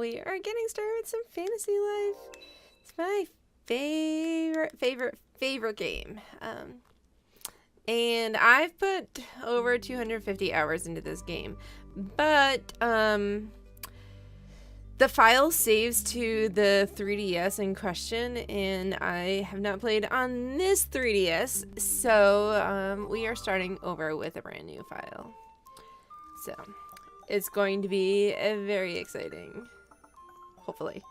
we are getting started with some Fantasy Life. It's my favorite game. And I've put over 250 hours into this game, but the file saves to the 3DS in question, and I have not played on this 3DS, so we are starting over with a brand new file. So it's going to be very exciting, hopefully.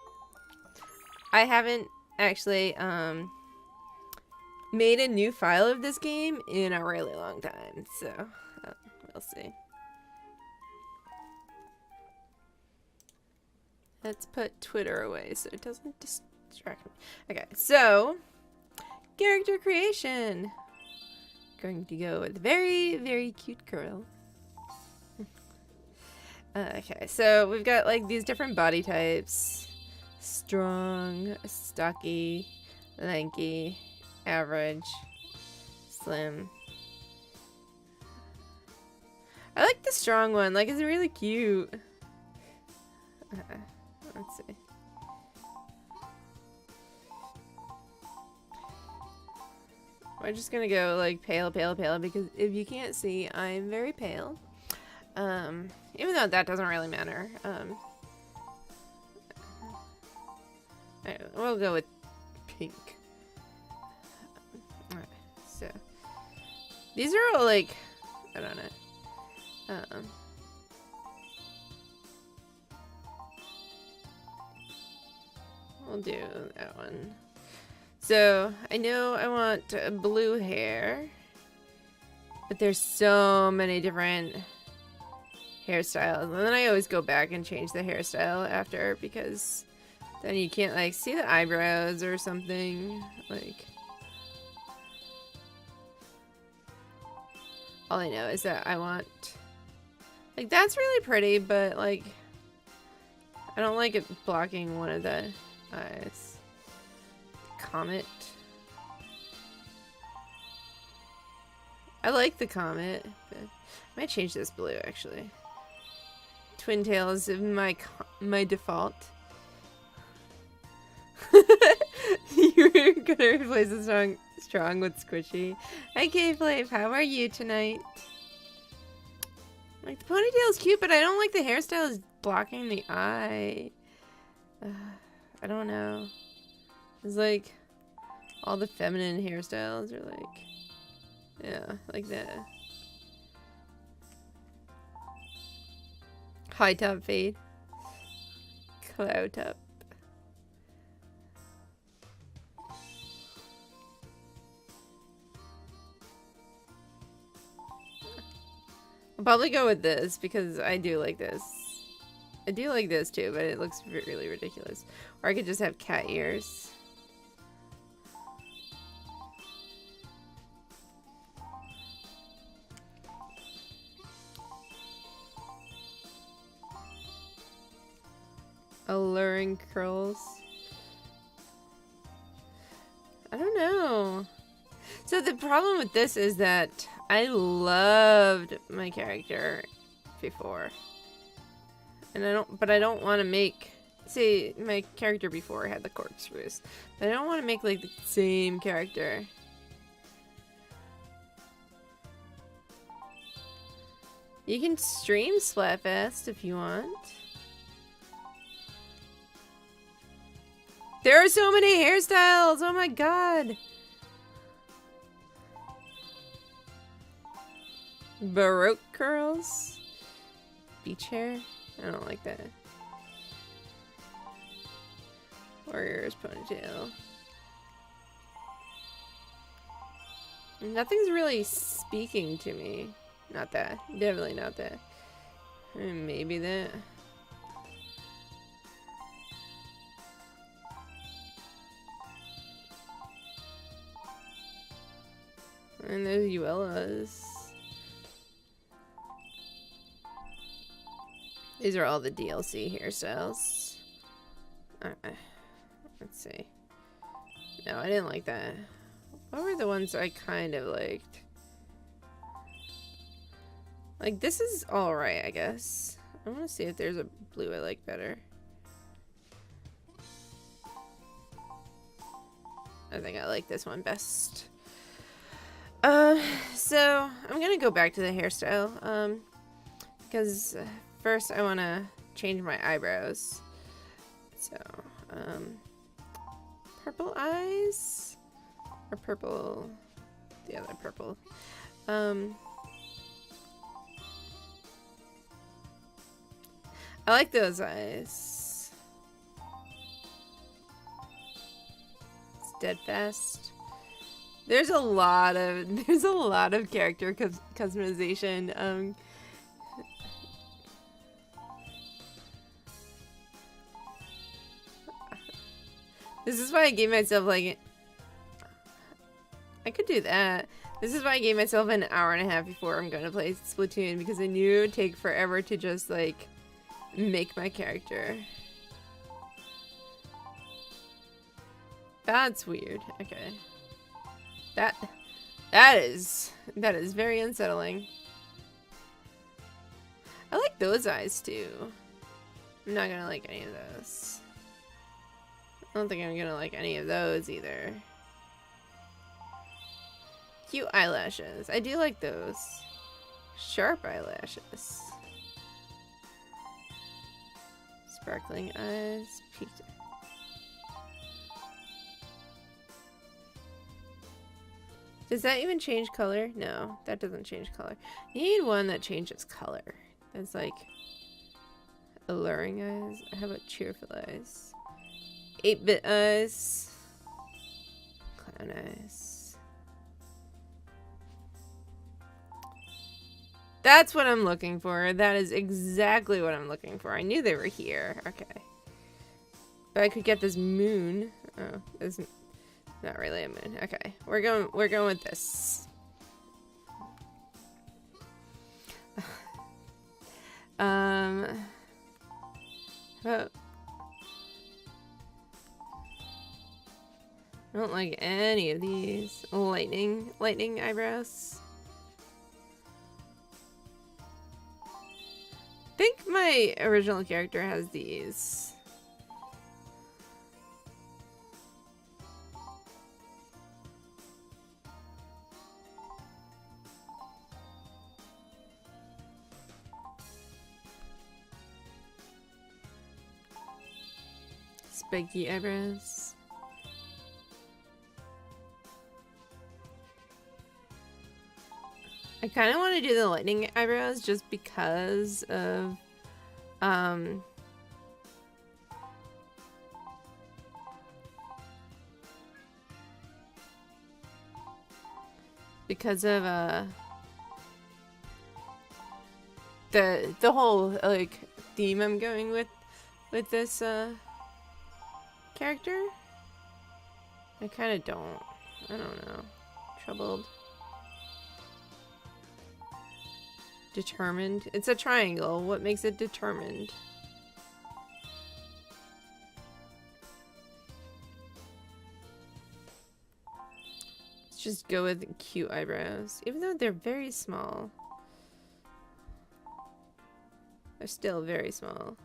I haven't actually made a new file of this game in a really long time, so we'll see. Let's put Twitter away so it doesn't distract me. Okay, so character creation. Going to go with very, very cute girl. Okay, so we've got like these different body types: strong, stocky, lanky, average, slim. I like the strong one. Like, it's really cute. Let's see. We're just gonna go like pale, pale, pale, because if you can't see, I'm very pale. Even though that doesn't really matter. We'll go with pink. Alright, so these are all like, I don't know. We'll do that one. So I know I want blue hair, but there's so many different hairstyles, and then I always go back and change the hairstyle after, because then you can't like see the eyebrows or something. Like, all I know is that I want, like, that's really pretty, but like I don't like it blocking one of the eyes. Comet. I like the comet, but I might change this blue actually. Twin tails is my default. You're gonna replace the strong with squishy. Hi K-Flave, how are you tonight? Like, the ponytail is cute, but I don't like the hairstyle is blocking the eye. I don't know. It's like all the feminine hairstyles are like, yeah, like that. High top fade. Cloud top. I'll probably go with this because I do like this. I do like this too, but it looks really ridiculous. Or I could just have cat ears. Alluring curls. I don't know. So the problem with this is that I loved my character before. And I don't want to make, see, my character before had the corkscrews. But I don't want to make like the same character. You can stream Splatfest if you want. There are so many hairstyles! Oh my god! Baroque curls? Beach hair? I don't like that. Warrior's ponytail. Nothing's really speaking to me. Not that. Definitely not that. Maybe that. And there's Uella's. These are all the DLC hairstyles. Let's see. No, I didn't like that. What were the ones I kind of liked? Like, this is alright, I guess. I want to see if there's a blue I like better. I think I like this one best. So I'm gonna go back to the hairstyle, because first I want to change my eyebrows. So, purple eyes, or purple, the other purple. I like those eyes. Steadfast. There's a lot of character customization. This is why I gave myself like, I could do that. This is why I gave myself an hour and a half before I'm going to play Splatoon, because I knew it would take forever to just like make my character. That's weird. Okay. That is very unsettling. I like those eyes too. I'm not gonna like any of those. I don't think I'm gonna like any of those either. Cute eyelashes. I do like those. Sharp eyelashes. Sparkling eyes. Peaked. Does that even change color? No, that doesn't change color. You need one that changes color. That's like alluring eyes. How about cheerful eyes? 8-bit eyes. Clown eyes. That's what I'm looking for. That is exactly what I'm looking for. I knew they were here. Okay. But I could get this moon. Oh, isn't not really a moon. Okay. We're going with this. But I don't like any of these lightning eyebrows. I think my original character has these. Spiky eyebrows. I kind of want to do the lightning eyebrows just because of the whole like theme I'm going with this character. I kind of don't. I don't know. Troubled. Determined. It's a triangle. What makes it determined? Let's just go with cute eyebrows. Even though they're very small. They're still very small.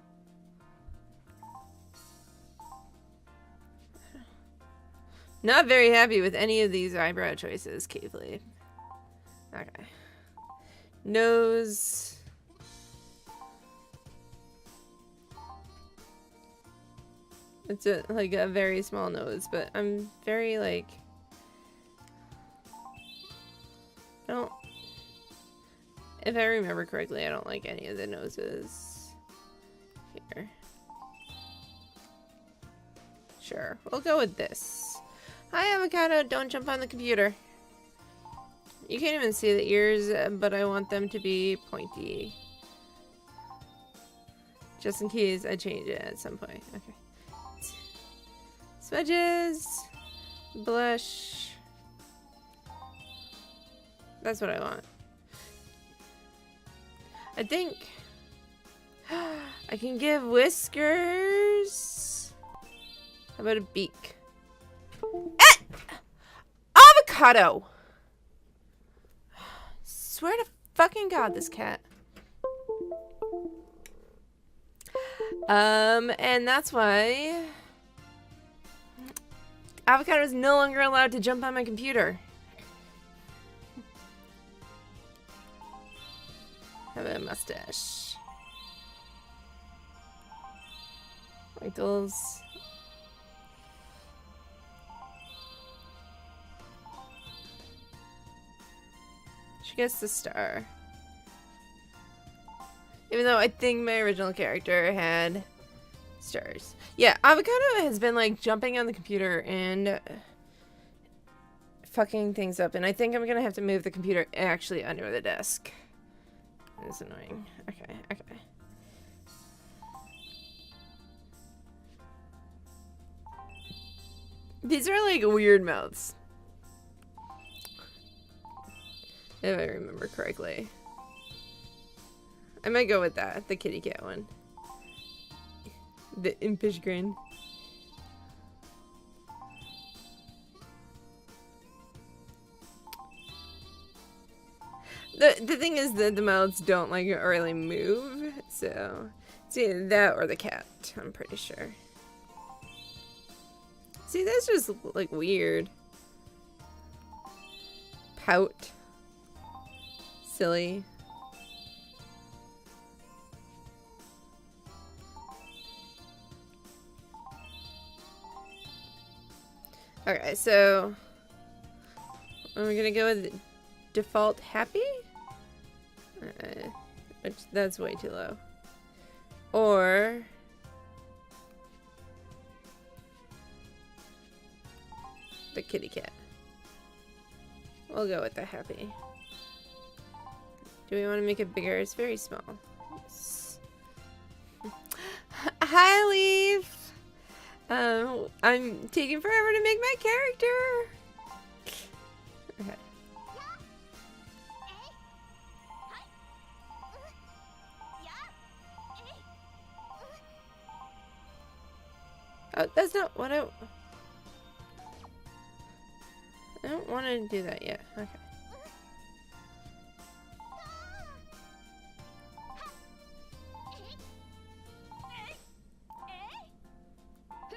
Not very happy with any of these eyebrow choices, Kaylee. Okay. Nose. It's like a very small nose, but I'm very like, I don't, if I remember correctly, I don't like any of the noses here. Sure, we'll go with this. Hi, avocado, don't jump on the computer. You can't even see the ears, but I want them to be pointy. Just in case I change it at some point. Okay. Smudges. Blush. That's what I want. I think I can give whiskers. How about a beak? Avocado! Swear to fucking God, this cat. And that's why Avocado is no longer allowed to jump on my computer. Have a mustache. Michaels. She gets the star. Even though I think my original character had stars. Yeah, Avocado has been like jumping on the computer and fucking things up. And I think I'm gonna have to move the computer actually under the desk. It's annoying. Okay, okay. These are like weird mouths. If I remember correctly. I might go with that, the kitty cat one. The impish grin. The thing is that the mouths don't like really move, so it's either that or the cat, I'm pretty sure. See, that's just like weird. Pout. Silly. Okay, so we're gonna go with default happy, which that's way too low, or the kitty cat. We'll go with the happy. Do we want to make it bigger? It's very small. Hi, Leaf. I'm taking forever to make my character. Okay. Oh, that's not what I don't want to do that yet. Okay.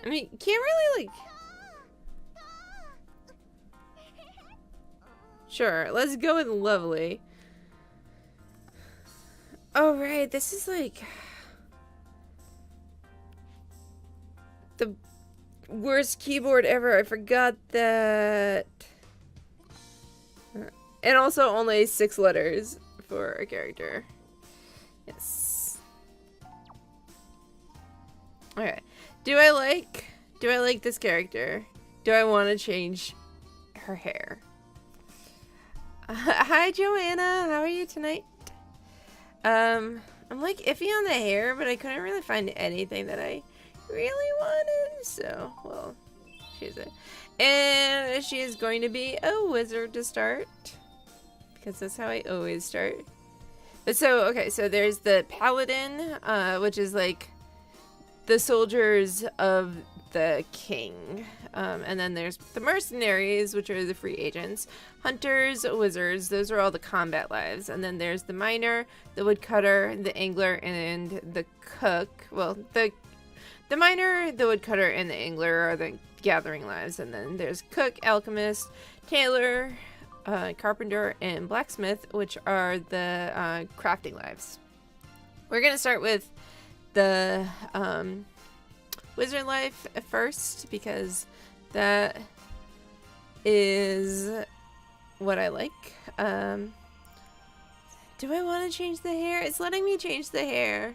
I mean, can't really, like... Sure, let's go with lovely. Oh, right, this is, like... the worst keyboard ever. I forgot that... And also only 6 letters for a character. Yes. Okay. Do I like this character? Do I want to change her hair? Hi, Joanna. How are you tonight? I'm like iffy on the hair, but I couldn't really find anything that I really wanted. So, well, she's it. And she is going to be a wizard to start. Because that's how I always start. But so, okay, so there's the paladin, which is like the soldiers of the king. And then there's the mercenaries, which are the free agents. Hunters, wizards, those are all the combat lives. And then there's the miner, the woodcutter, the angler, and the cook. Well, the miner, the woodcutter, and the angler are the gathering lives. And then there's cook, alchemist, tailor, carpenter, and blacksmith, which are the crafting lives. We're gonna start with the wizard life at first because that is what I like. Do I want to change the hair? It's letting me change the hair.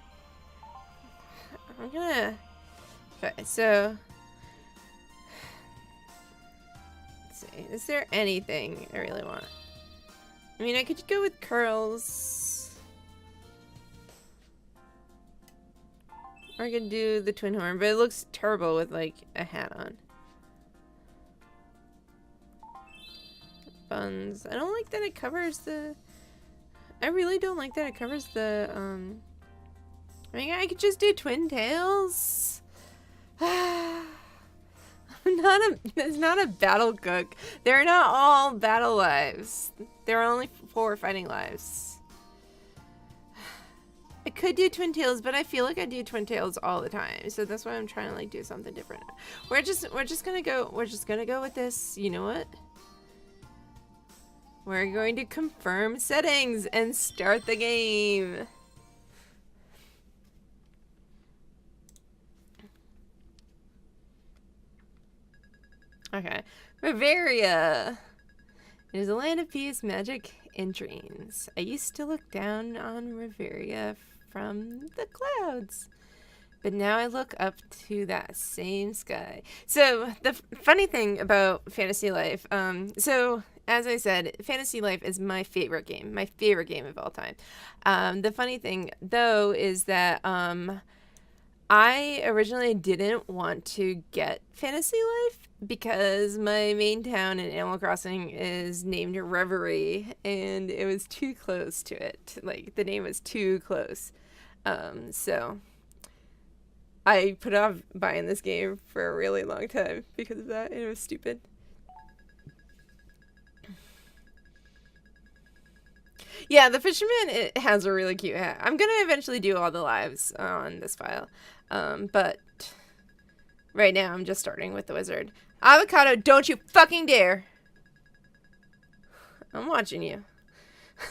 I'm gonna... Okay, so... Let's see. Is there anything I really want? I mean, I could go with curls. Or I could do the twin horn, but it looks terrible with, like, a hat on. Buns. I don't like that it covers the... I really don't like that it covers the, I mean, I could just do twin tails. It's not a battle cook. They're not all battle lives. There are only 4 fighting lives. I could do Twin Tails, but I feel like I do Twin Tails all the time, so that's why I'm trying to like do something different. We're just gonna go with this. You know what? We're going to confirm settings and start the game. Okay, Bavaria. It is a land of peace, magic, and dreams. I used to look down on Bavaria from the clouds, but now I look up to that same sky. So the funny thing about Fantasy Life, so as I said, Fantasy Life is my favorite game of all time. The funny thing though is that I originally didn't want to get Fantasy Life because my main town in Animal Crossing is named Reverie, and it was too close to it. Like, the name was too close. So I put off buying this game for a really long time because of that, and it was stupid. Yeah, the fisherman, it has a really cute hat. I'm gonna eventually do all the lives on this file. But right now I'm just starting with the wizard. Avocado, don't you fucking dare! I'm watching you.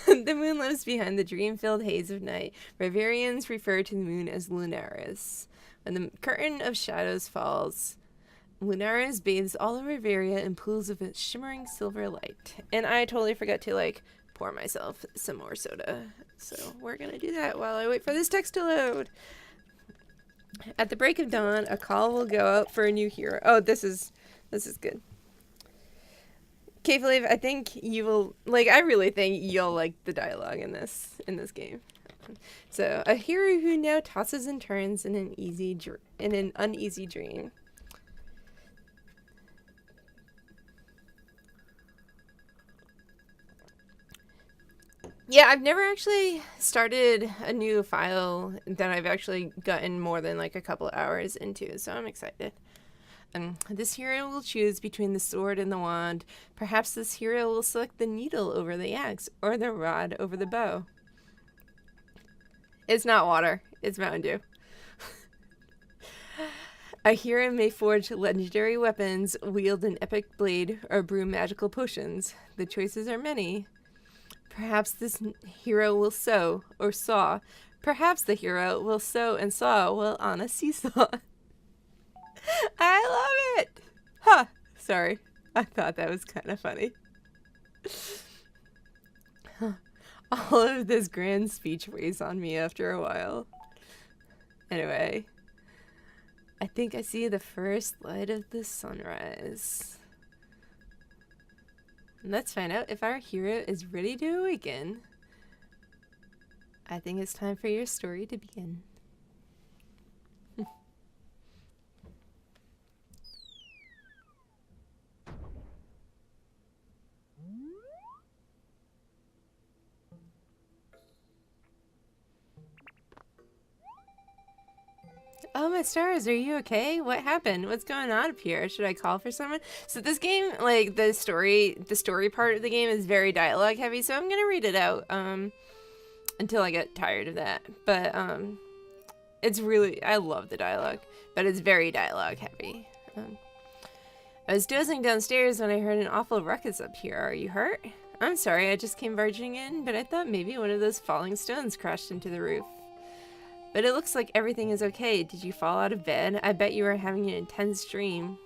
The moon lives behind the dream-filled haze of night. Riverians refer to the moon as Lunaris. When the curtain of shadows falls, Lunaris bathes all of Riveria in pools of its shimmering silver light. And I totally forgot to, like, pour myself some more soda. So we're gonna do that while I wait for this text to load. At the break of dawn, a call will go out for a new hero. Oh, this is good. K-Flav, I think you will, like, I really think you'll like the dialogue in this game. So, a hero who now tosses and turns in an uneasy dream. Yeah, I've never actually started a new file that I've actually gotten more than like a couple hours into, so I'm excited. This hero will choose between the sword and the wand. Perhaps this hero will select the needle over the axe, or the rod over the bow. It's not water, it's Mountain Dew. A hero may forge legendary weapons, wield an epic blade, or brew magical potions. The choices are many. Perhaps this hero will sew or saw. Perhaps the hero will sew and saw while on a seesaw. I love it! Huh. Sorry. I thought that was kind of funny. All of this grand speech weighs on me after a while. Anyway. I think I see the first light of the sunrise. Let's find out if our hero is ready to awaken. I think it's time for your story to begin. Oh, my stars, are you okay? What happened? What's going on up here? Should I call for someone? So this game, like, the story part of the game is very dialogue heavy, so I'm gonna read it out, until I get tired of that. But, it's really, I love the dialogue, but it's very dialogue heavy. I was dozing downstairs when I heard an awful ruckus up here. Are you hurt? I'm sorry, I just came barging in, but I thought maybe one of those falling stones crashed into the roof. But it looks like everything is okay. Did you fall out of bed? I bet you were having an intense dream.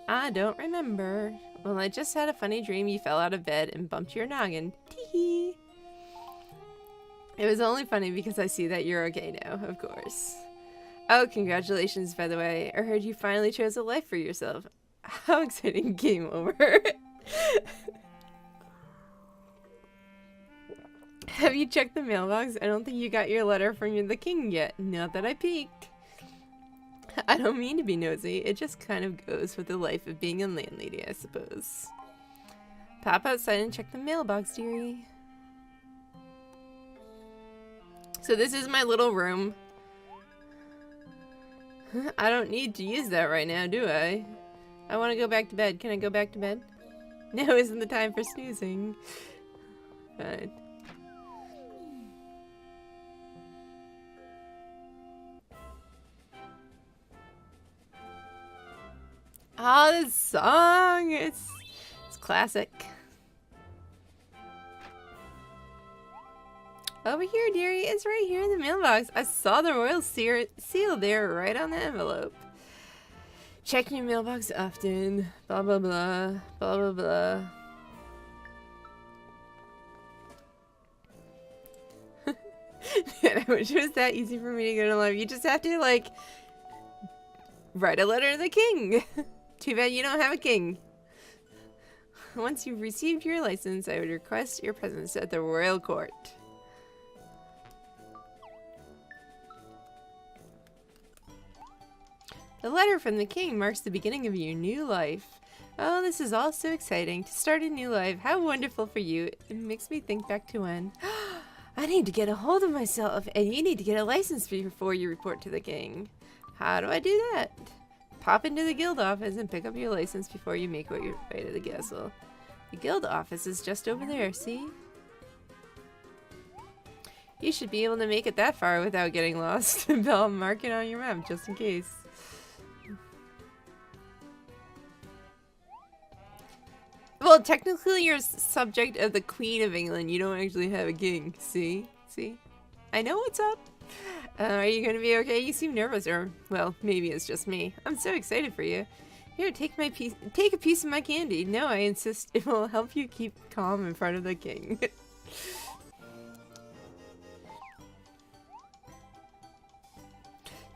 I don't remember. Well, I just had a funny dream you fell out of bed and bumped your noggin. Tee-hee. It was only funny because I see that you're okay now, of course. Oh, congratulations, by the way. I heard you finally chose a life for yourself. How exciting. Game over. Have you checked the mailbox? I don't think you got your letter from the king yet. Not that I peeked. I don't mean to be nosy. It just kind of goes with the life of being a landlady, I suppose. Pop outside and check the mailbox, dearie. So this is my little room. I don't need to use that right now, do I? I want to go back to bed. Can I go back to bed? Now isn't the time for snoozing. Fine. Oh, this song! It's classic. Over here, dearie. It's right here in the mailbox. I saw the royal seal there right on the envelope. Check your mailbox often. Blah, blah, blah. Blah, blah, blah. Man, I wish it was that easy for me to go to live. You just have to, like, write a letter to the king. Too bad you don't have a king. Once you've received your license, I would request your presence at the royal court. The letter from the king marks the beginning of your new life. Oh, this is all so exciting. To start a new life. How wonderful for you. It makes me think back to when. I need to get a hold of myself, and you need to get a license before you report to the king. How do I do that? Pop into the guild office and pick up your license before you make your way to the castle. The guild office is just over there, see? You should be able to make it that far without getting lost. I'll mark it on your map just in case. Well, technically you're subject of the Queen of England. You don't actually have a king. See? See? I know what's up. Are you gonna be okay? You seem nervous, or, well, maybe it's just me. I'm so excited for you. Here, take a piece of my candy. No, I insist. It will help you keep calm in front of the king.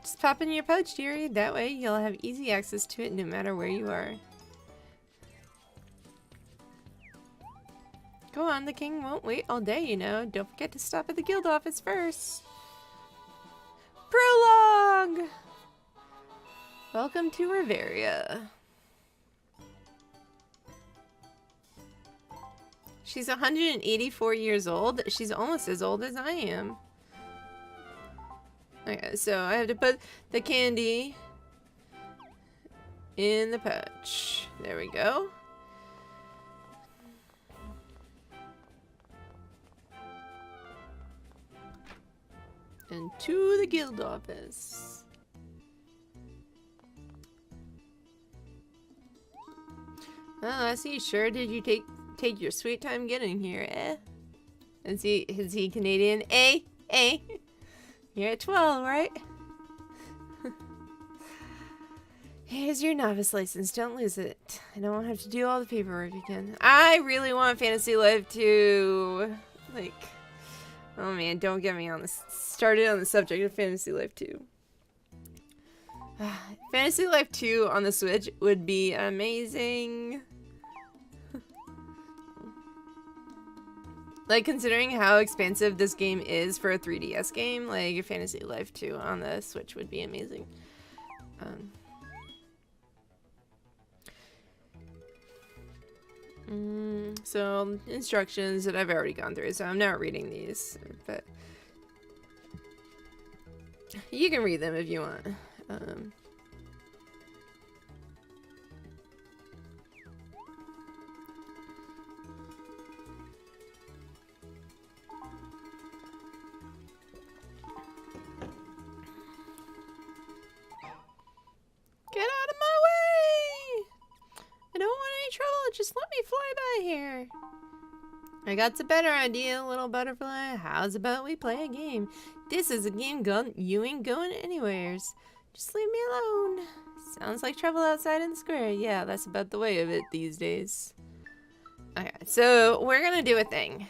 Just pop in your pouch, dearie. That way you'll have easy access to it no matter where you are. Go on, the king won't wait all day, you know. Don't forget to stop at the guild office first. Prologue! Welcome to Riveria. She's 184 years old. She's almost as old as I am. Okay, so I have to put the candy in the pouch. There we go. And to the guild office. Oh, I see. Sure did you take your sweet time getting here, eh? Is he Canadian? Eh? Eh? You're at 12, right? Here's your novice license. Don't lose it. I don't have to do all the paperwork again. I really want Fantasy Life to, like... Oh man, don't get me on this. Started on the subject of Fantasy Life 2. Fantasy Life 2 on the Switch would be amazing. Like, considering how expensive this game is for a 3DS game, like, Fantasy Life 2 on the Switch would be amazing. So, instructions that I've already gone through, so I'm not reading these, but you can read them if you want. Get out of my way! I don't want any trouble, just let me fly by here. I got a better idea, little butterfly. How's about we play a game? This is a game you ain't going anywheres. Just leave me alone. Sounds like trouble outside in the square. Yeah, that's about the way of it these days. Okay, so we're gonna do a thing.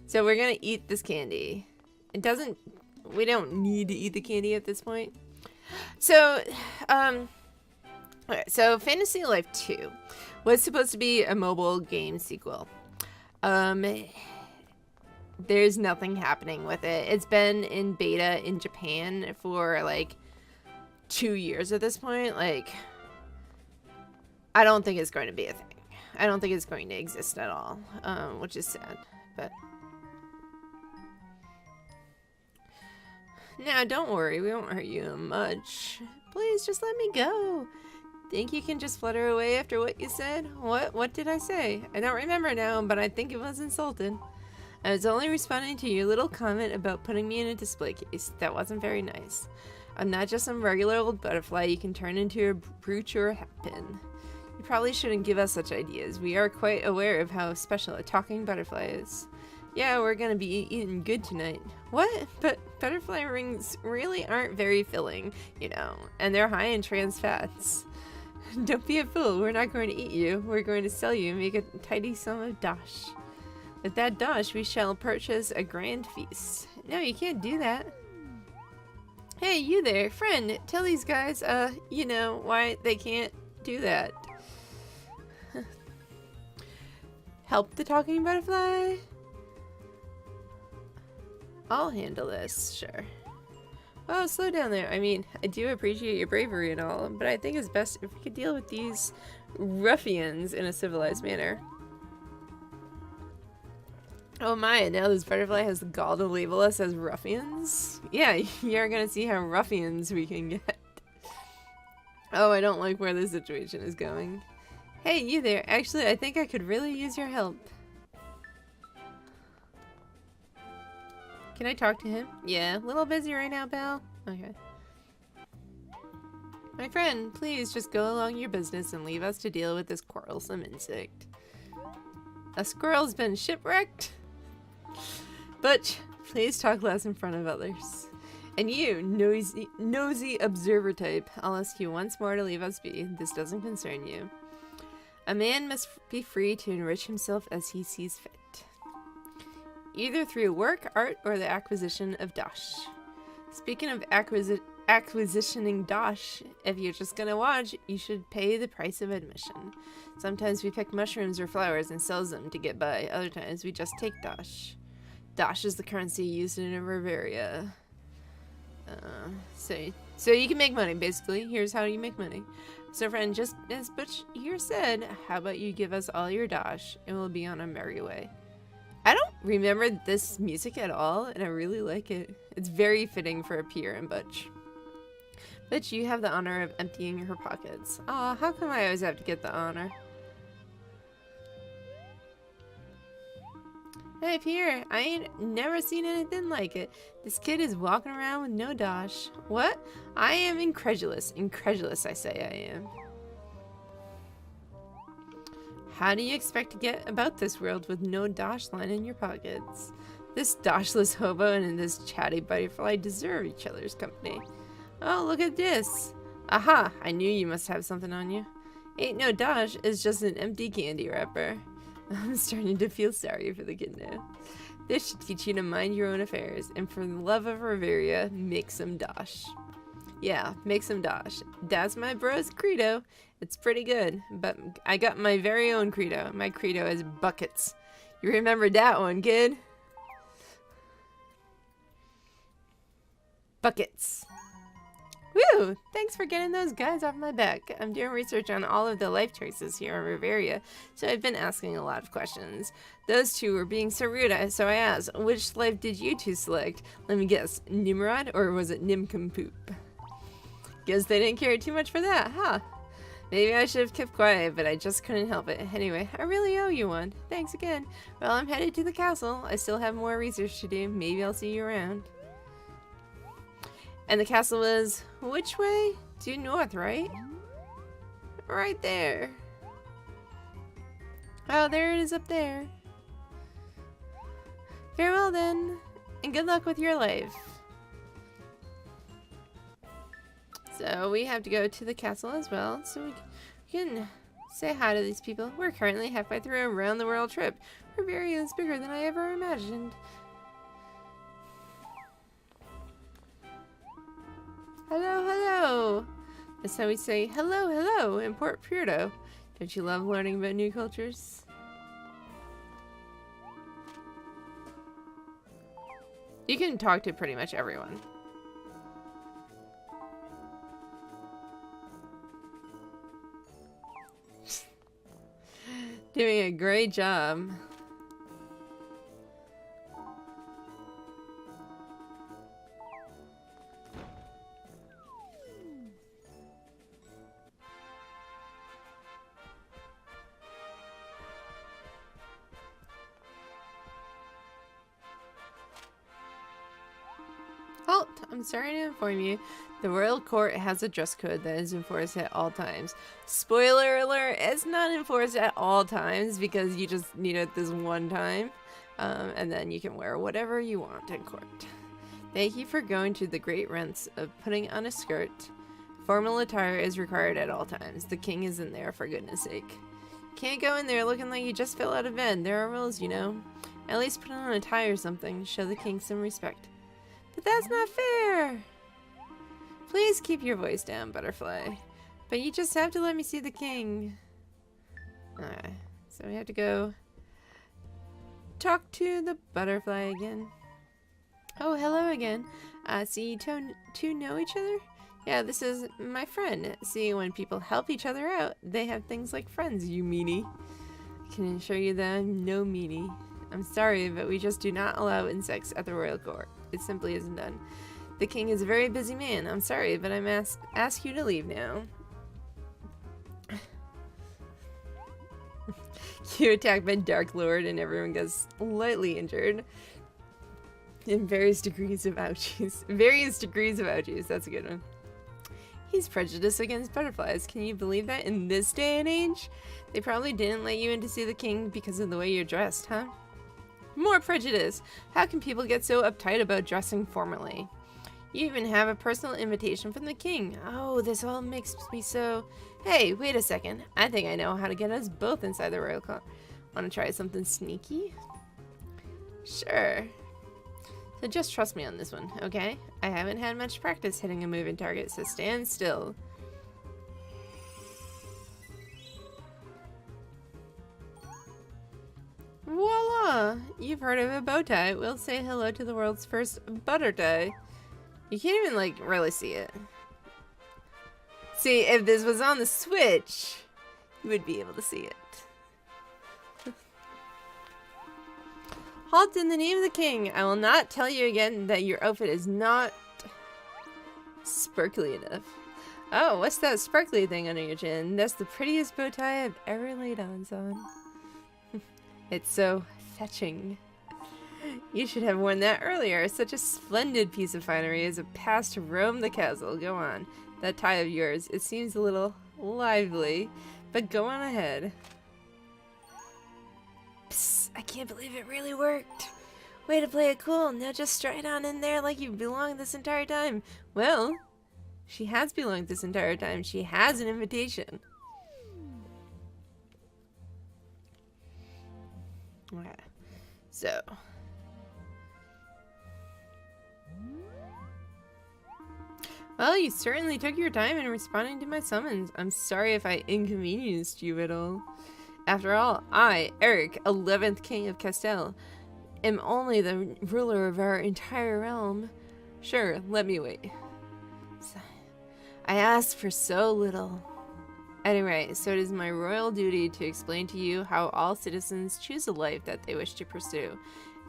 So we're gonna eat this candy. We don't need to eat the candy at this point. So, okay, so Fantasy Life 2 was supposed to be a mobile game sequel. There's nothing happening with it. It's been in beta in Japan for like 2 years at this point. Like, I don't think it's going to be a thing. I don't think it's going to exist at all, which is sad, but... Now, don't worry, we won't hurt you much. Please, just let me go. Think you can just flutter away after what you said? What did I say? I don't remember now, but I think it was insulted. I was only responding to your little comment about putting me in a display case. That wasn't very nice. I'm not just some regular old butterfly you can turn into a brooch or a hatpin. You probably shouldn't give us such ideas. We are quite aware of how special a talking butterfly is. Yeah, we're gonna be eating good tonight. What? But butterfly rings really aren't very filling, you know, and they're high in trans fats. Don't be a fool. We're not going to eat you. We're going to sell you and make a tidy sum of dosh. With that dosh, we shall purchase a grand feast. No, you can't do that. Hey, you there, friend. Tell these guys, you know, why they can't do that. Help the talking butterfly? I'll handle this, sure. Oh, slow down there. I mean, I do appreciate your bravery and all, but I think it's best if we could deal with these ruffians in a civilized manner. Oh my, now this butterfly has the gall to label us as ruffians? Yeah, you're gonna see how ruffians we can get. Oh, I don't like where this situation is going. Hey, you there. Actually, I think I could really use your help. Can I talk to him? Yeah, a little busy right now, pal. Okay. My friend, please just go along your business and leave us to deal with this quarrelsome insect. A squirrel's been shipwrecked? Butch, please talk less in front of others. And you, nosy observer type, I'll ask you once more to leave us be. This doesn't concern you. A man must be free to enrich himself as he sees fit. Either through work, art, or the acquisition of dosh. Speaking of acquisitioning dosh, if you're just gonna watch, you should pay the price of admission. Sometimes we pick mushrooms or flowers and sell them to get by. Other times we just take dosh. Dosh is the currency used in Riveria. So you can make money, basically. Here's how you make money. So friend, just as Butch here said, how about you give us all your dosh and we'll be on our merry way. I don't remember this music at all, and I really like it. It's very fitting for a Pierre and Butch. Butch, you have the honor of emptying her pockets. Aw, how come I always have to get the honor? Hey, Pierre, I ain't never seen anything like it. This kid is walking around with no dosh. What? I am incredulous. Incredulous, I say I am. How do you expect to get about this world with no dosh line in your pockets? This doshless hobo and this chatty butterfly deserve each other's company. Oh, look at this. Aha, I knew you must have something on you. Ain't no dosh, it's just an empty candy wrapper. I'm starting to feel sorry for the kid now. This should teach you to mind your own affairs, and for the love of Riveria, make some dosh. Yeah, make some dosh. That's my bro's credo. It's pretty good, but I got my very own credo. My credo is buckets. You remember that one, kid? Buckets. Woo! Thanks for getting those guys off my back. I'm doing research on all of the life choices here in Riveria, so I've been asking a lot of questions. Those two were being so rude, so I asked, which life did you two select? Let me guess, Nimrod or was it Nimcompoop? Guess they didn't care too much for that, huh? Maybe I should have kept quiet, but I just couldn't help it. Anyway, I really owe you one. Thanks again. Well, I'm headed to the castle. I still have more research to do. Maybe I'll see you around. And the castle is which way? Due north, right? Right there. Oh, there it is up there. Farewell then, and good luck with your life. So we have to go to the castle as well, so we can say hi to these people. We're currently halfway through a round-the-world trip. Riveria is bigger than I ever imagined. Hello, hello! That's how we say hello, hello in Port Purdo. Don't you love learning about new cultures? You can talk to pretty much everyone. Doing a great job. Halt! I'm sorry to inform you, the royal court has a dress code that is enforced at all times. Spoiler alert, it's not enforced at all times because you just need it this one time. And then you can wear whatever you want in court. Thank you for going to the great lengths of putting on a skirt. Formal attire is required at all times. The king is in there, for goodness sake. Can't go in there looking like you just fell out of bed. There are rules, you know. At least put on a tie or something. Show the king some respect. But that's not fair! Please keep your voice down, Butterfly. But you just have to let me see the king. Alright, so we have to go talk to the butterfly again. Oh, hello again. See, you two know each other? Yeah, this is my friend. See, when people help each other out, they have things like friends, you meanie. I can assure you that I'm no meanie. I'm sorry, but we just do not allow insects at the royal court. It simply isn't done. The king is a very busy man. I'm sorry, but I'm ask you to leave now. You attacked by Dark Lord and everyone gets slightly injured. In various degrees of ouchies. Various degrees of ouchies. That's a good one. He's prejudiced against butterflies. Can you believe that in this day and age? They probably didn't let you in to see the king because of the way you're dressed, huh? More prejudice. How can people get so uptight about dressing formally? You even have a personal invitation from the king. Oh, this all makes me so... Hey, wait a second. I think I know how to get us both inside the royal court. Want to try something sneaky? Sure. So just trust me on this one, okay? I haven't had much practice hitting a moving target, so stand still. Voila! You've heard of a bow tie. We'll say hello to the world's first butter tie. You can't even, like, really see it. See, if this was on the Switch, you would be able to see it. Halt in the name of the king. I will not tell you again that your outfit is not sparkly enough. Oh, what's that sparkly thing under your chin? That's the prettiest bow tie I've ever laid eyes on. It's so fetching. You should have worn that earlier. Such a splendid piece of finery as a pass to roam the castle. Go on. That tie of yours, it seems a little lively, but go on ahead. Psst, I can't believe it really worked. Way to play it cool. Now just stride on in there like you belonged this entire time. Well, she has belonged this entire time. She has an invitation. Okay, so... Well, you certainly took your time in responding to my summons. I'm sorry if I inconvenienced you at all. After all, I, Eric, 11th King of Castell, am only the ruler of our entire realm. Sure, let me wait. I asked for so little. Anyway, so it is my royal duty to explain to you how all citizens choose a life that they wish to pursue.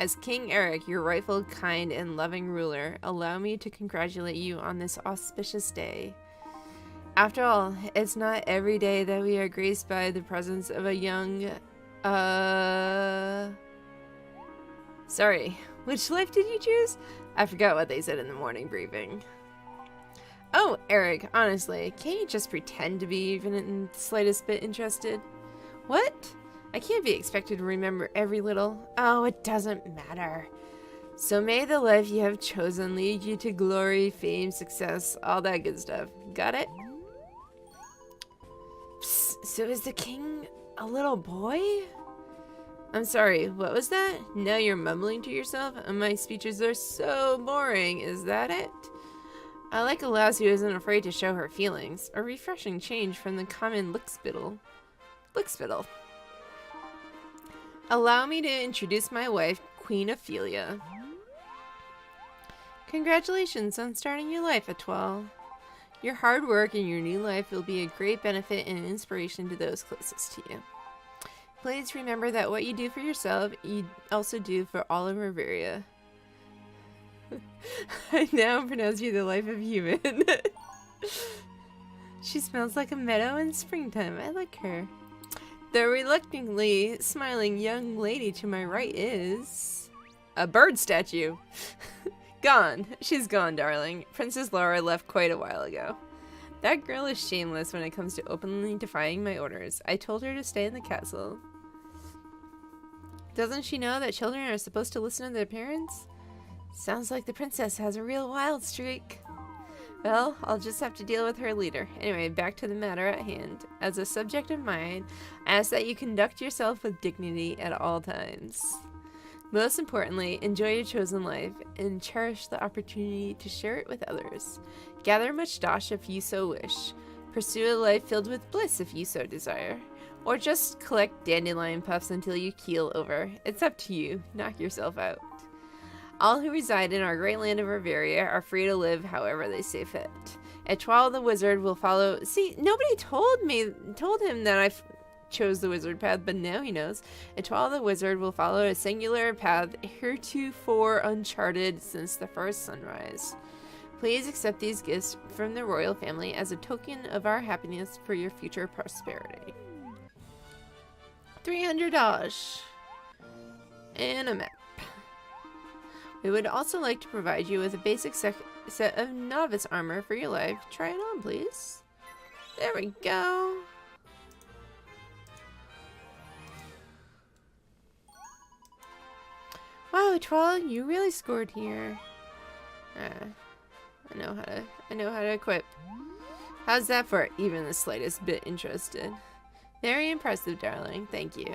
As King Eric, your rightful, kind, and loving ruler, allow me to congratulate you on this auspicious day. After all, it's not every day that we are graced by the presence of a young, Sorry, which life did you choose? I forgot what they said in the morning briefing. Oh, Eric, honestly, can't you just pretend to be even in the slightest bit interested? What? I can't be expected to remember every little... Oh, it doesn't matter. So may the life you have chosen lead you to glory, fame, success, all that good stuff. Got it? Psst, so is the king a little boy? I'm sorry, what was that? Now you're mumbling to yourself? My speeches are so boring, is that it? I like a lass who isn't afraid to show her feelings. A refreshing change from the common lickspittle. Lickspittle. Allow me to introduce my wife, Queen Ophelia. Congratulations on starting your life, Etoile. Your hard work and your new life will be a great benefit and inspiration to those closest to you. Please remember that what you do for yourself, you also do for all of Riveria. I now pronounce you the life of human. She smells like a meadow in springtime. I like her. The reluctantly smiling young lady to my right is... a bird statue. Gone. She's gone, darling. Princess Laura left quite a while ago. That girl is shameless when it comes to openly defying my orders. I told her to stay in the castle. Doesn't she know that children are supposed to listen to their parents? Sounds like the princess has a real wild streak. Well, I'll just have to deal with her later. Anyway, back to the matter at hand. As a subject of mine, I ask that you conduct yourself with dignity at all times. Most importantly, enjoy your chosen life and cherish the opportunity to share it with others. Gather much dosh if you so wish. Pursue a life filled with bliss if you so desire. Or just collect dandelion puffs until you keel over. It's up to you. Knock yourself out. All who reside in our great land of Riveria are free to live however they see fit. Etoile the wizard will follow... See, nobody told him that I chose the wizard path, but now he knows. Etoile the wizard will follow a singular path heretofore uncharted since the first sunrise. Please accept these gifts from the royal family as a token of our happiness for your future prosperity. $300 and a map. We would also like to provide you with a basic set of novice armor for your life. Try it on, please. There we go. Wow, Troll, you really scored here. I know how to equip. How's that for even the slightest bit interested? Very impressive, darling. Thank you.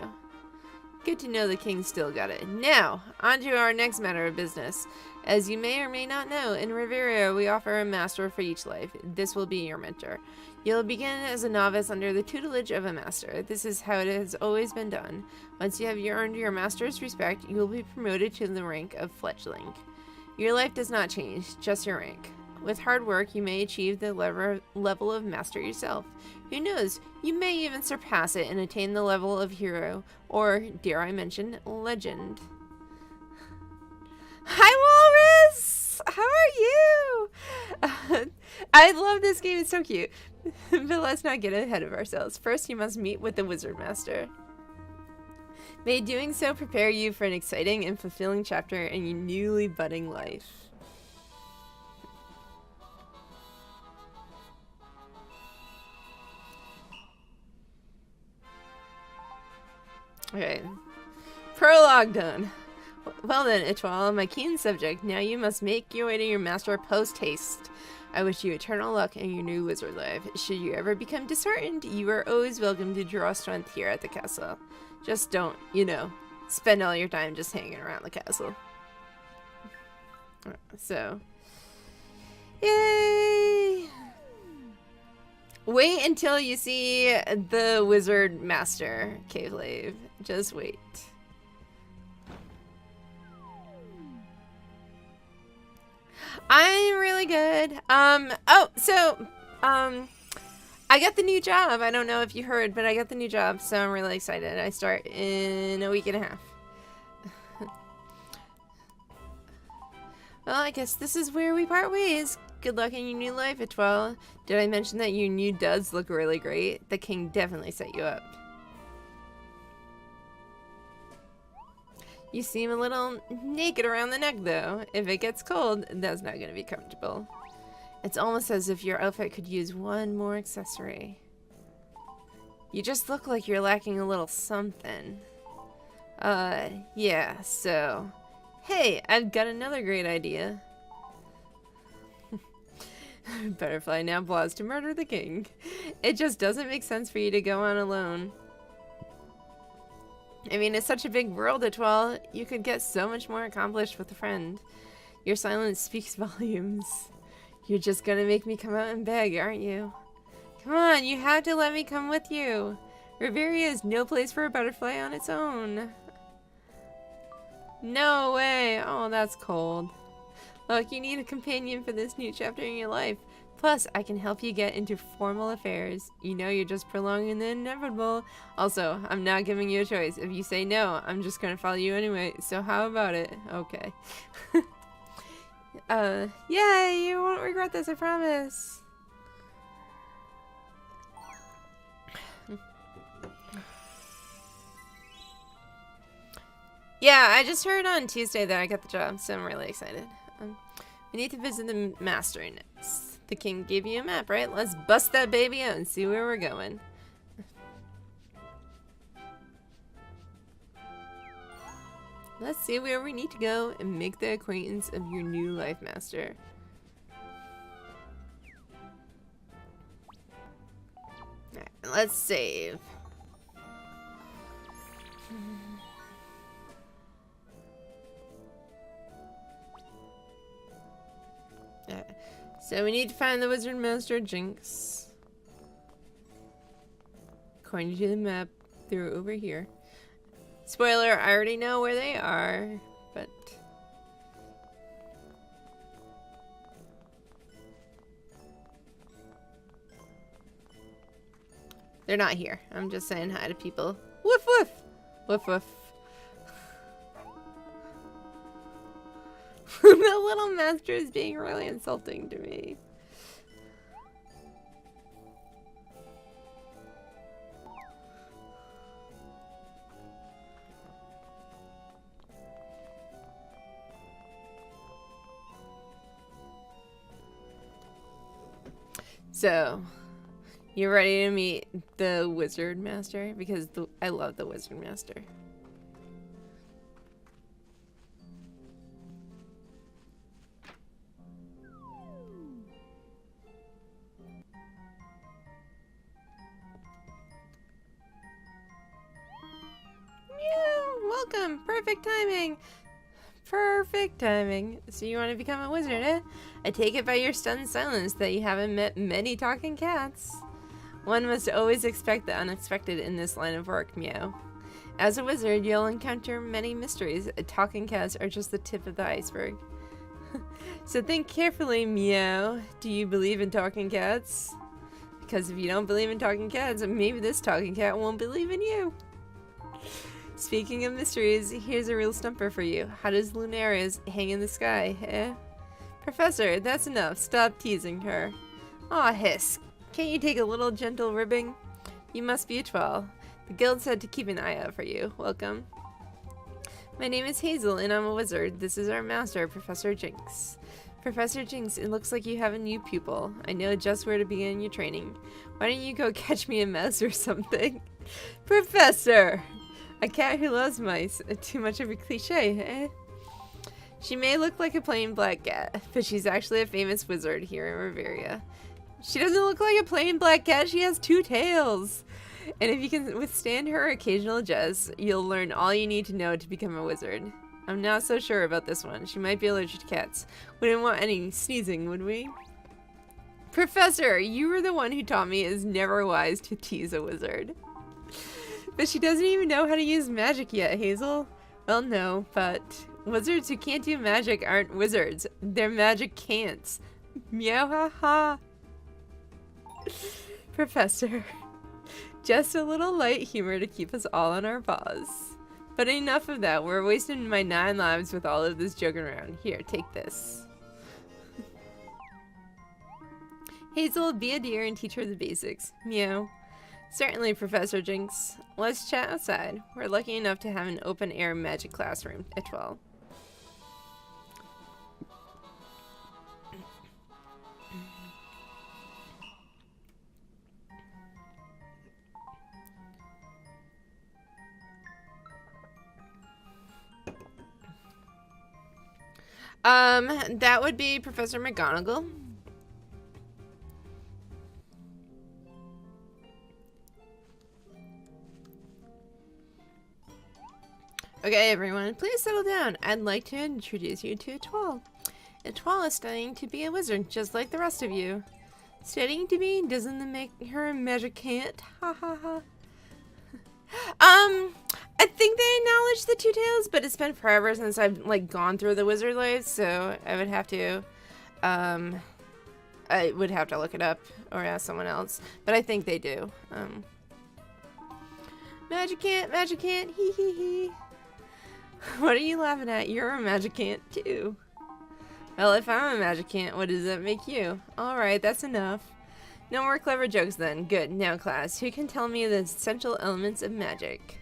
Good to know the king still got it. Now, on to our next matter of business. As you may or may not know, in Riveria we offer a master for each life. This will be your mentor. You'll begin as a novice under the tutelage of a master. This is how it has always been done. Once you have earned your master's respect, you will be promoted to the rank of fledgling. Your life does not change, just your rank. With hard work, you may achieve the level of master yourself. Who knows, you may even surpass it and attain the level of hero, or, dare I mention, legend. Hi, Walrus! How are you? I love this game, it's so cute. But let's not get ahead of ourselves. First, you must meet with the Wizard Master. May doing so prepare you for an exciting and fulfilling chapter in your newly budding life. Okay. Prologue done. Well then, Etoile, my keen subject, now you must make your way to your master post-haste. I wish you eternal luck in your new wizard life. Should you ever become disheartened, you are always welcome to draw strength here at the castle. Just don't, you know, spend all your time just hanging around the castle. So, yay! Wait until you see the Wizard Master, Cavelave. Just wait. I'm really good. I got the new job. I don't know if you heard, but I got the new job, so I'm really excited. I start in a week and a half. Well, I guess this is where we part ways. Good luck in your new life, Etoile. Did I mention that your new duds look really great? The king definitely set you up. You seem a little naked around the neck, though. If it gets cold, that's not going to be comfortable. It's almost as if your outfit could use one more accessory. You just look like you're lacking a little something. Yeah, so... Hey, I've got another great idea. Butterfly now plots to murder the king. It just doesn't make sense for you to go on alone. I mean, it's such a big world, Etoile. You could get so much more accomplished with a friend. Your silence speaks volumes. You're just gonna make me come out and beg, aren't you? Come on, you have to let me come with you. Riveria is no place for a butterfly on its own. No way. Oh, that's cold. Look, you need a companion for this new chapter in your life. Plus, I can help you get into formal affairs. You know you're just prolonging the inevitable. Also, I'm not giving you a choice. If you say no, I'm just gonna follow you anyway. So how about it? Okay. Yeah, you won't regret this, I promise. Yeah, I just heard on Tuesday that I got the job, so I'm really excited. We need to visit the master next. The king gave you a map, right? Let's bust that baby out and see where we're going. Let's see where we need to go and make the acquaintance of your new life master. Alright, let's save. So we need to find the wizard master Jinx. According to the map, they're over here. Spoiler, I already know where they are, but... they're not here. I'm just saying hi to people. Woof woof! Woof woof. The little master is being really insulting to me. So, you ready to meet the wizard master? Because I love the wizard master. Welcome! Perfect timing! Perfect timing. So you want to become a wizard, eh? I take it by your stunned silence that you haven't met many talking cats. One must always expect the unexpected in this line of work, meow. As a wizard, you'll encounter many mysteries. Talking cats are just the tip of the iceberg. So think carefully, meow. Do you believe in talking cats? Because if you don't believe in talking cats, maybe this talking cat won't believe in you. Speaking of mysteries, here's a real stumper for you. How does Lunaria's hang in the sky, eh? Professor, that's enough. Stop teasing her. Aw, hiss. Can't you take a little gentle ribbing? You must be a 12. The guild said to keep an eye out for you. Welcome. My name is Hazel, and I'm a wizard. This is our master, Professor Jinx. Professor Jinx, it looks like you have a new pupil. I know just where to begin your training. Why don't you go catch me a mouse or something? Professor! A cat who loves mice. Too much of a cliche, eh? She may look like a plain black cat, but she's actually a famous wizard here in Riveria. She doesn't look like a plain black cat, she has 2 tails! And if you can withstand her occasional jests, you'll learn all you need to know to become a wizard. I'm not so sure about this one. She might be allergic to cats. Wouldn't want any sneezing, would we? Professor, you were the one who taught me it's never wise to tease a wizard. But she doesn't even know how to use magic yet, Hazel. Well, no, but wizards who can't do magic aren't wizards. They're magic cants. Meow ha ha. Professor. Just a little light humor to keep us all on our paws. But enough of that. We're wasting my 9 lives with all of this joking around. Here, take this. Hazel, be a dear and teach her the basics. Meow. Certainly, Professor Jinx. Let's chat outside. We're lucky enough to have an open-air magic classroom at 12. That would be Professor McGonagall. Okay, everyone, please settle down. I'd like to introduce you to Etoile. Etoile is studying to be a wizard, just like the rest of you. Studying to be doesn't make her a magic cant. Ha ha ha. I think they acknowledge the 2 tails, but it's been forever since I've like gone through the wizard life, so I would have to look it up or ask someone else. But I think they do. Magic cant, hee hee hee. What are you laughing at? You're a magicant too. Well, if I'm a magicant, what does that make you? Alright, that's enough. No more clever jokes then. Good. Now, class, who can tell me the essential elements of magic?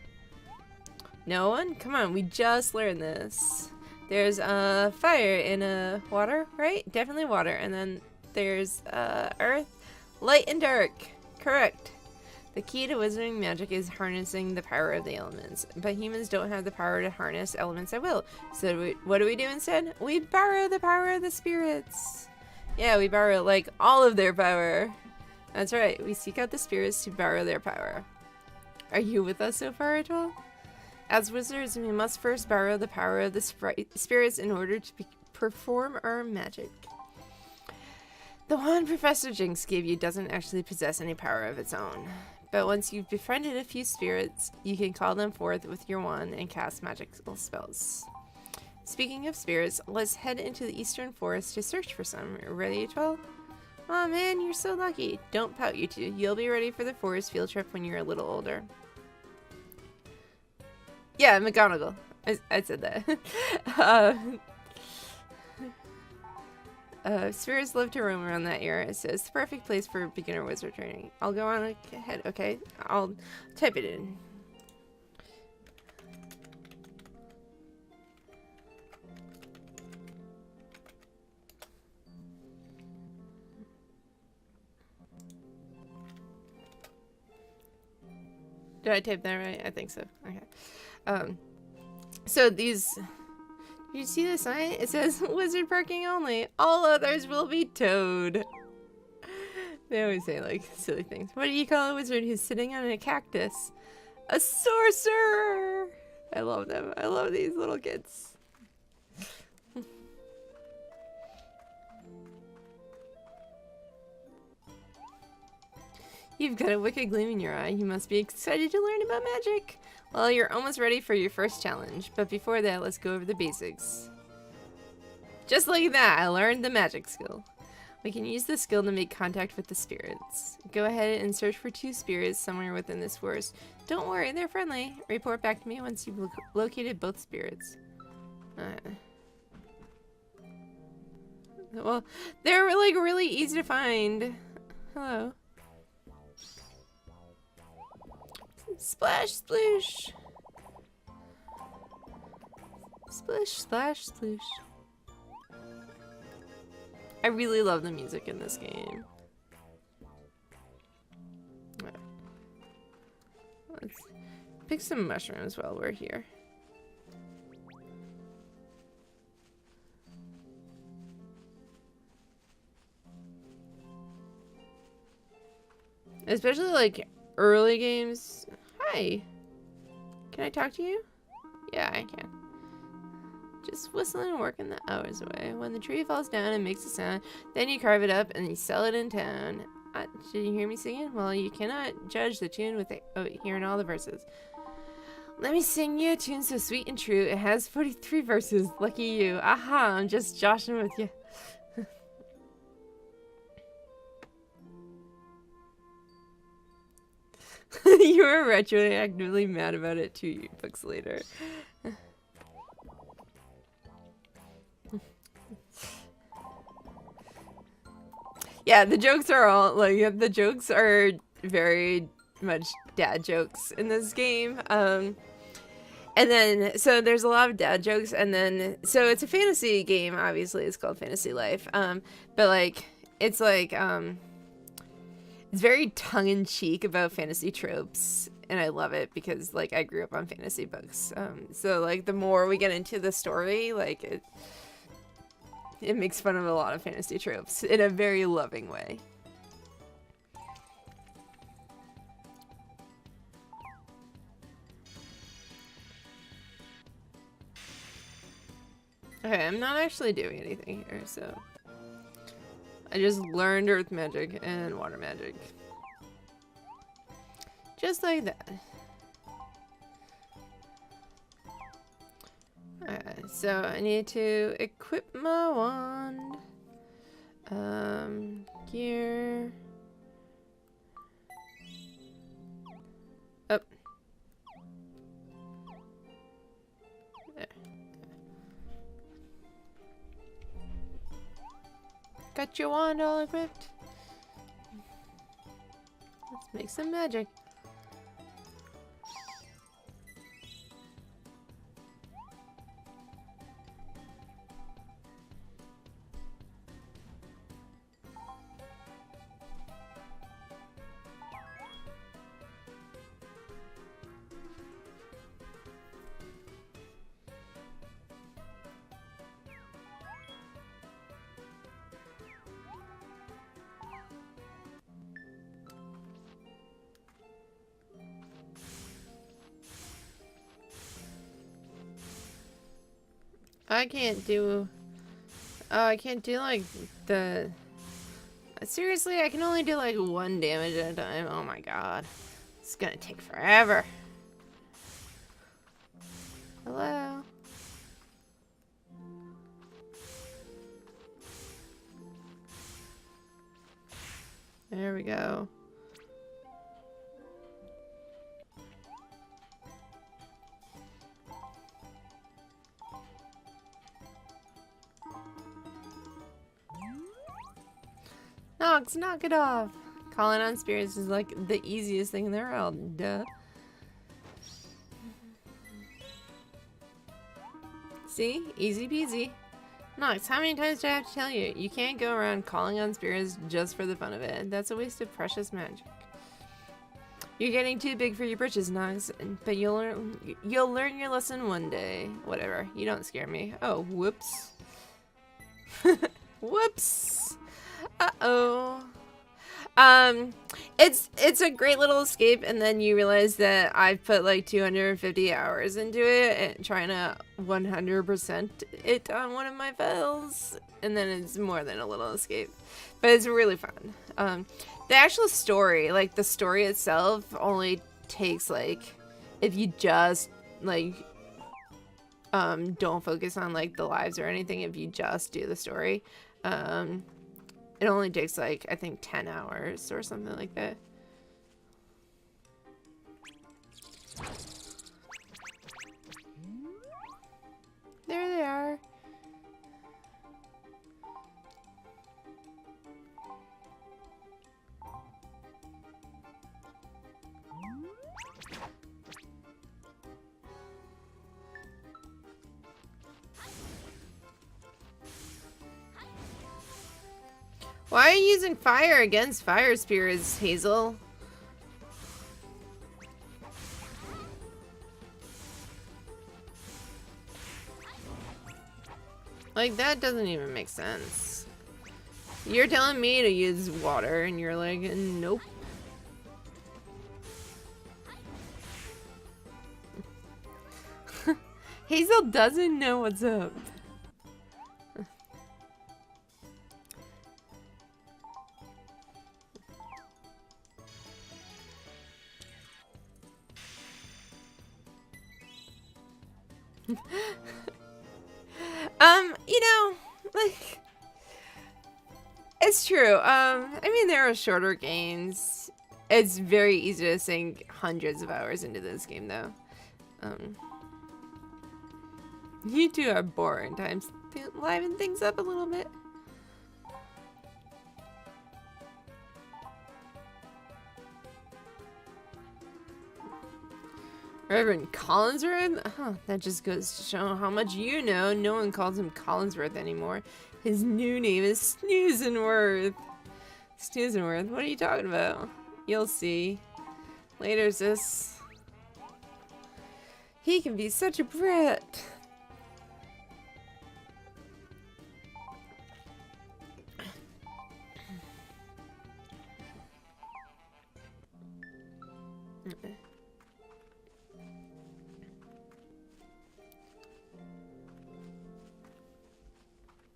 No one? Come on, we just learned this. There's fire in water, right? Definitely water. And then there's earth, light, and dark. Correct. The key to wizarding magic is harnessing the power of the elements, but humans don't have the power to harness elements at will. So what do we do instead? We borrow the power of the spirits. Yeah, we borrow like all of their power. That's right, we seek out the spirits to borrow their power. Are you with us so far, Atoll? As wizards, we must first borrow the power of the spirits in order to perform our magic. The wand Professor Jinx gave you doesn't actually possess any power of its own. But once you've befriended a few spirits, you can call them forth with your wand and cast magical spells. Speaking of spirits, let's head into the eastern forest to search for some. Ready, Atoll? Aw man, you're so lucky. Don't pout, you two. You'll be ready for the forest field trip when you're a little older. Yeah, McGonagall. I said that. Spirits love to roam around that area, so it's the perfect place for beginner wizard training. I'll go on ahead, okay? I'll type it in. Did I type that right? I think so. Okay. So these... Did you see the sign? It says, wizard parking only. All others will be towed. They always say, like, silly things. What do you call a wizard who's sitting on a cactus? A sorcerer! I love them. I love these little kids. You've got a wicked gleam in your eye. You must be excited to learn about magic. Well, you're almost ready for your first challenge, but before that, let's go over the basics. Just like that, I learned the magic skill. We can use this skill to make contact with the spirits. Go ahead and search for 2 spirits somewhere within this forest. Don't worry, they're friendly. Report back to me once you've located both spirits. Well, they're like really easy to find. Hello. Splash, sploosh. Splish, splash, sploosh. I really love the music in this game. Let's pick some mushrooms while we're here. Especially like early games. Hi. Can I talk to you? Yeah, I can. Just whistling and working the hours away. When the tree falls down and makes a sound, then you carve it up and you sell it in town. Did you hear me singing? Well, you cannot judge the tune without hearing all the verses. Let me sing you a tune so sweet and true. It has 43 verses. Lucky you. Aha, I'm just joshing with you. You were retroactively mad about it 2 books later. Yeah, the jokes are all like the jokes are very much dad jokes in this game. And then so there's a lot of dad jokes, and then so it's a fantasy game. Obviously, it's called Fantasy Life. But like it's like it's very tongue-in-cheek about fantasy tropes, and I love it because like I grew up on fantasy books. So like the more we get into the story, like it makes fun of a lot of fantasy tropes in a very loving way. Okay, I'm not actually doing anything here, so I just learned earth magic and water magic. Just like that. Alright, so I need to equip my wand. Gear. Up. There. Got your wand all equipped. Let's make some magic. I can't do... Oh, I can't do, like, the... Seriously, I can only do, like, 1 damage at a time. Oh my god. It's gonna take forever. Hello? There we go. Nox, knock it off. Calling on spirits is like the easiest thing in the world. Duh. See? Easy peasy. Nox, how many times do I have to tell you? You can't go around calling on spirits just for the fun of it. That's a waste of precious magic. You're getting too big for your britches, Nox, but you'll learn your lesson one day. Whatever. You don't scare me. Oh, whoops. Whoops. Uh-oh. It's a great little escape, and then you realize that I've put like 250 hours into it and trying to 100% it on one of my files, and then it's more than a little escape, but it's really fun. The actual story, like the story itself, only takes like, if you just like don't focus on like the lives or anything, if you just do the story, it only takes like, I think 10 hours or something like that. There they are. Why are you using fire against fire spirits, Hazel? Like, that doesn't even make sense. You're telling me to use water, and you're like, nope. Hazel doesn't know what's up. You know, like, it's true. I mean, there are shorter games. It's very easy to sink hundreds of hours into this game, though. You two are boring times. Liven things up a little bit. Reverend Collinsworth? Huh, that just goes to show how much you know. No one calls him Collinsworth anymore. His new name is Snoozenworth. Snoozenworth? What are you talking about? You'll see. Later, sis. He can be such a brat.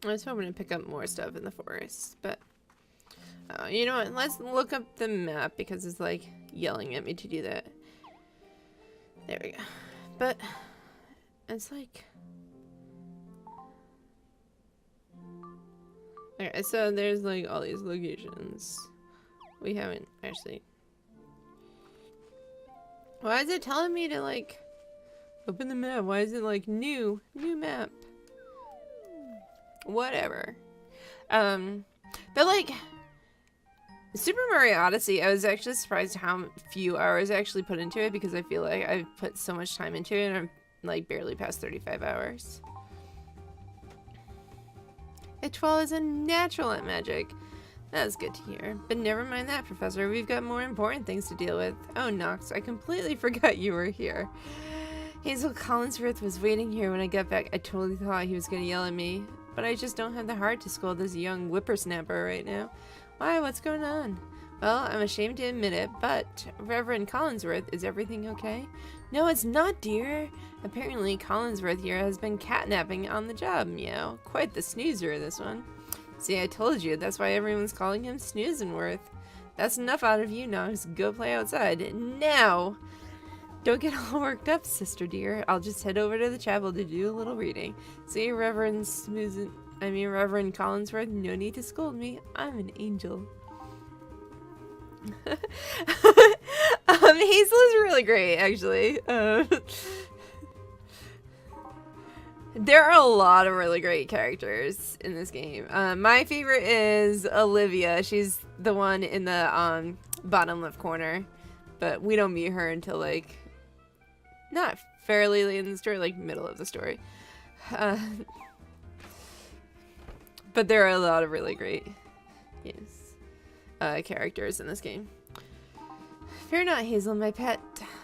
I was hoping to pick up more stuff in the forest, but you know what? Let's look up the map because it's like yelling at me to do that. There we go. But it's like, okay, so there's like all these locations. We haven't actually. Why is it telling me to like open the map? Why is it like new map? Whatever. But like Super Mario Odyssey, I was actually surprised how few hours I actually put into it, because I feel like I've put so much time into it and I'm like barely past 35 hours. Itchwall is a natural at magic. That's good to hear. But never mind that, Professor. We've got more important things to deal with. Oh, Nox, I completely forgot you were here. Hazel Collinsworth was waiting here when I got back. I totally thought he was going to yell at me. But I just don't have the heart to scold this young whippersnapper right now. Why? What's going on? Well, I'm ashamed to admit it, but Reverend Collinsworth, is everything okay? No, it's not, dear. Apparently, Collinsworth here has been catnapping on the job, meow. Quite the snoozer, this one. See, I told you, that's why everyone's calling him Snoozenworth. That's enough out of you, now just go play outside. Now! Don't get all worked up, sister dear. I'll just head over to the chapel to do a little reading. See, Reverend Collinsworth, no need to scold me. I'm an angel. Hazel is really great, actually. There are a lot of really great characters in this game. My favorite is Olivia. She's the one in the bottom left corner, but we don't meet her until like not fairly late in the story, like middle of the story. But there are a lot of really great characters in this game. Fear not, Hazel, my pet.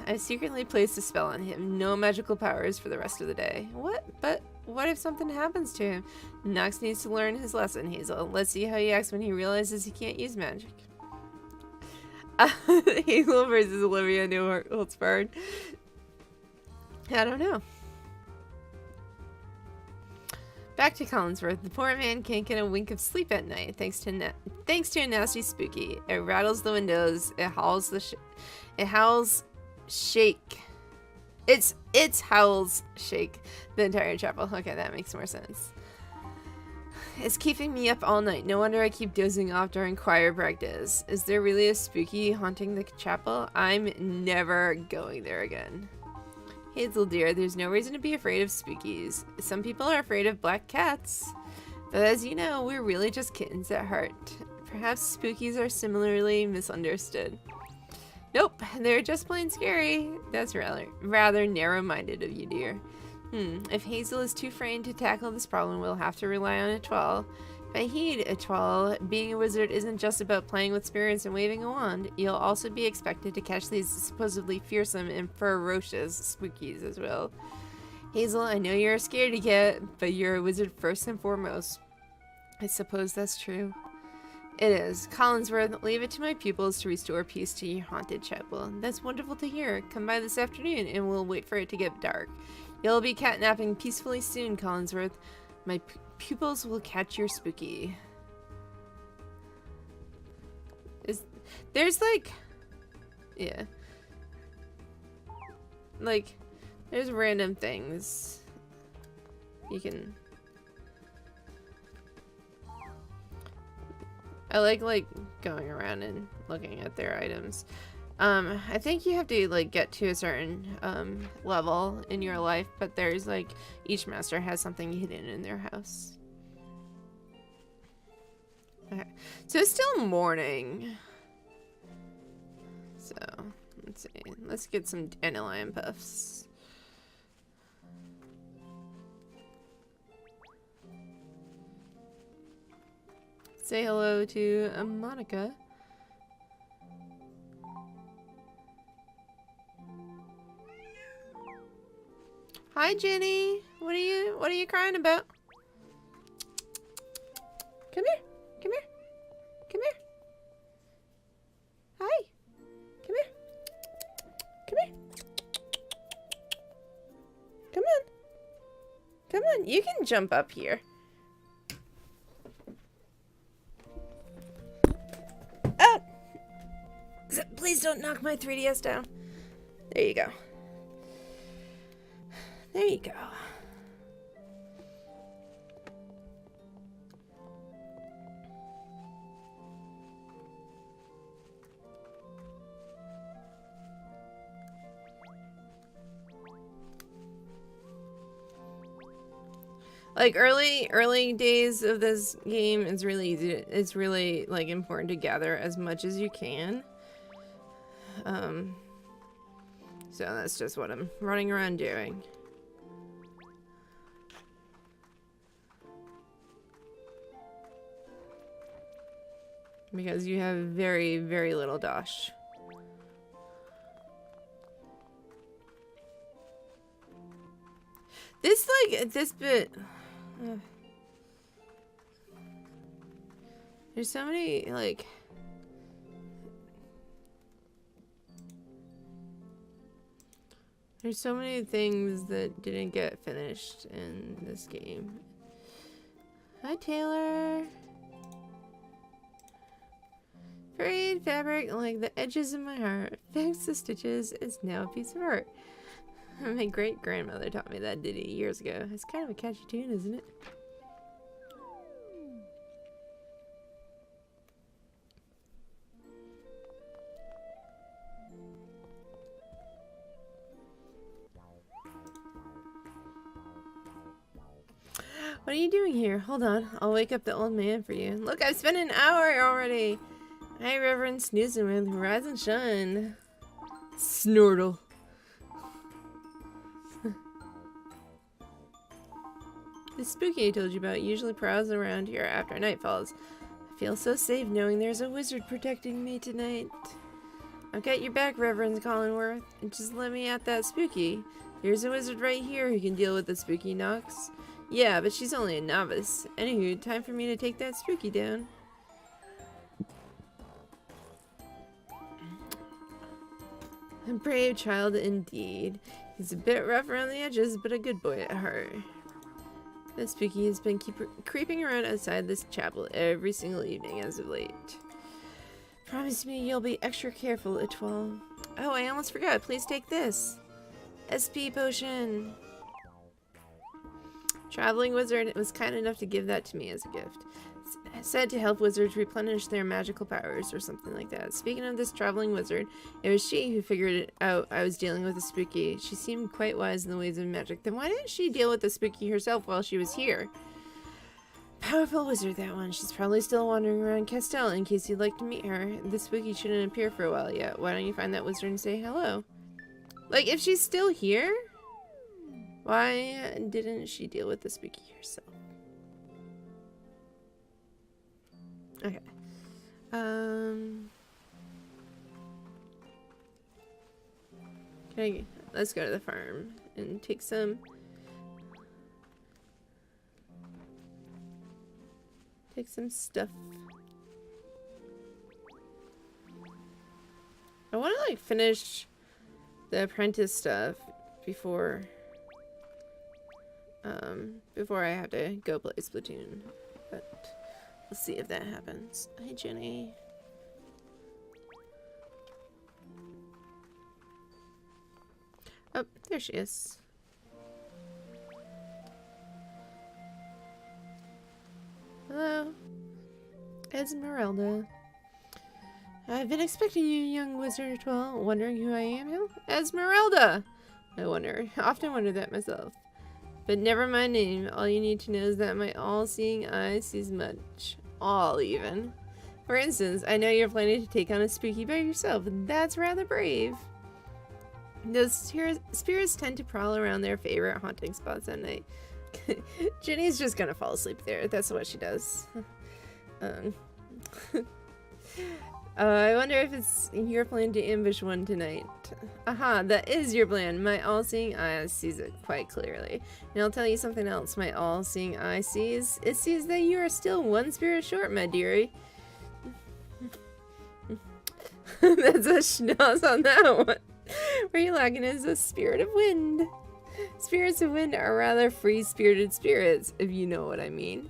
I've secretly placed a spell on him. No magical powers for the rest of the day. What? But what if something happens to him? Nox needs to learn his lesson, Hazel. Let's see how he acts when he realizes he can't use magic. Hazel versus Olivia, no holds barred. I don't know. Back to Collinsworth. The poor man can't get a wink of sleep at night thanks to a nasty spooky. It rattles the windows. It howls shake. Its howls shake the entire chapel. Okay, that makes more sense. It's keeping me up all night. No wonder I keep dozing off during choir practice. Is there really a spooky haunting the chapel? I'm never going there again. Hazel dear, there's no reason to be afraid of spookies. Some people are afraid of black cats. But as you know, we're really just kittens at heart. Perhaps spookies are similarly misunderstood. Nope, they're just plain scary. That's rather narrow-minded of you, dear. If Hazel is too frightened to tackle this problem, we'll have to rely on Etoile. But heed, Etoile, being a wizard isn't just about playing with spirits and waving a wand. You'll also be expected to catch these supposedly fearsome and ferocious spookies as well. Hazel, I know you're a scaredy cat, but you're a wizard first and foremost. I suppose that's true. It is. Collinsworth, leave it to my pupils to restore peace to your haunted chapel. That's wonderful to hear. Come by this afternoon and we'll wait for it to get dark. You'll be catnapping peacefully soon, Collinsworth. My pupils will catch your spooky. There's like... Yeah. Like, there's random things. You can... I like going around and looking at their items. I think you have to like get to a certain level in your life, but there's like each master has something hidden in their house. Okay, so it's still morning. So let's see. Let's get some dandelion puffs. Say hello to Monica. Hi, Jenny. What are you crying about? Come here. Come here. Come here. Hi. Come here. Come here. Come on. Come on. You can jump up here. Oh! Please don't knock my 3DS down. There you go. There you go. Like early days of this game, it's really easy. It's really like important to gather as much as you can. So that's just what I'm running around doing. Because you have very, very little dosh. This bit... There's so many, like... There's so many things that didn't get finished in this game. Hi, Taylor. Frayed fabric like the edges of my heart. Fix the stitches. It's now a piece of art. My great-grandmother taught me that ditty years ago. It's kind of a catchy tune, isn't it? What are you doing here? Hold on. I'll wake up the old man for you. Look, I've spent an hour already. Hi, Reverend Snoozing with Rise and Shine. Snortle. The spooky I told you about usually prowls around here after night falls. I feel so safe knowing there's a wizard protecting me tonight. I've got your back, Reverend Collingworth. And just let me at that spooky. There's a wizard right here who can deal with the spooky knocks. Yeah, but she's only a novice. Anywho, time for me to take that spooky down. A brave child indeed. He's a bit rough around the edges, but a good boy at heart. That spooky has been creeping around outside this chapel every single evening as of late. Promise me you'll be extra careful, Etoile. Oh, I almost forgot. Please take this. SP potion. Traveling wizard was kind enough to give that to me as a gift. It's said to help wizards replenish their magical powers or something like that. Speaking of this traveling wizard, it was she who figured it out I was dealing with a spooky. She seemed quite wise in the ways of magic. Then why didn't she deal with the spooky herself while she was here? Powerful wizard, that one. She's probably still wandering around Castell in case you'd like to meet her. The spooky shouldn't appear for a while yet. Why don't you find that wizard and say hello? Like, if she's still here, why didn't she deal with the spooky herself? Okay. Let's go to the farm and take some stuff. I want to like finish the apprentice stuff before I have to go play Splatoon, but we'll see if that happens. Hi, Jenny. Oh, there she is. Hello, Esmeralda. I've been expecting you, young wizard. Well, wondering who I am? Esmeralda! Often wonder that myself. But never my name. All you need to know is that my all-seeing eye sees much. All, even. For instance, I know you're planning to take on a spooky by yourself, and that's rather brave. Those spirits tend to prowl around their favorite haunting spots at night. Ginny's just gonna fall asleep there. That's what she does. I wonder if it's your plan to ambush one tonight. Aha, that is your plan. My all-seeing eye sees it quite clearly. And I'll tell you something else my all-seeing eye sees. It sees that you are still one spirit short, my dearie. That's a schnoz on that one. Where you're lacking is a spirit of wind. Spirits of wind are rather free-spirited spirits, if you know what I mean.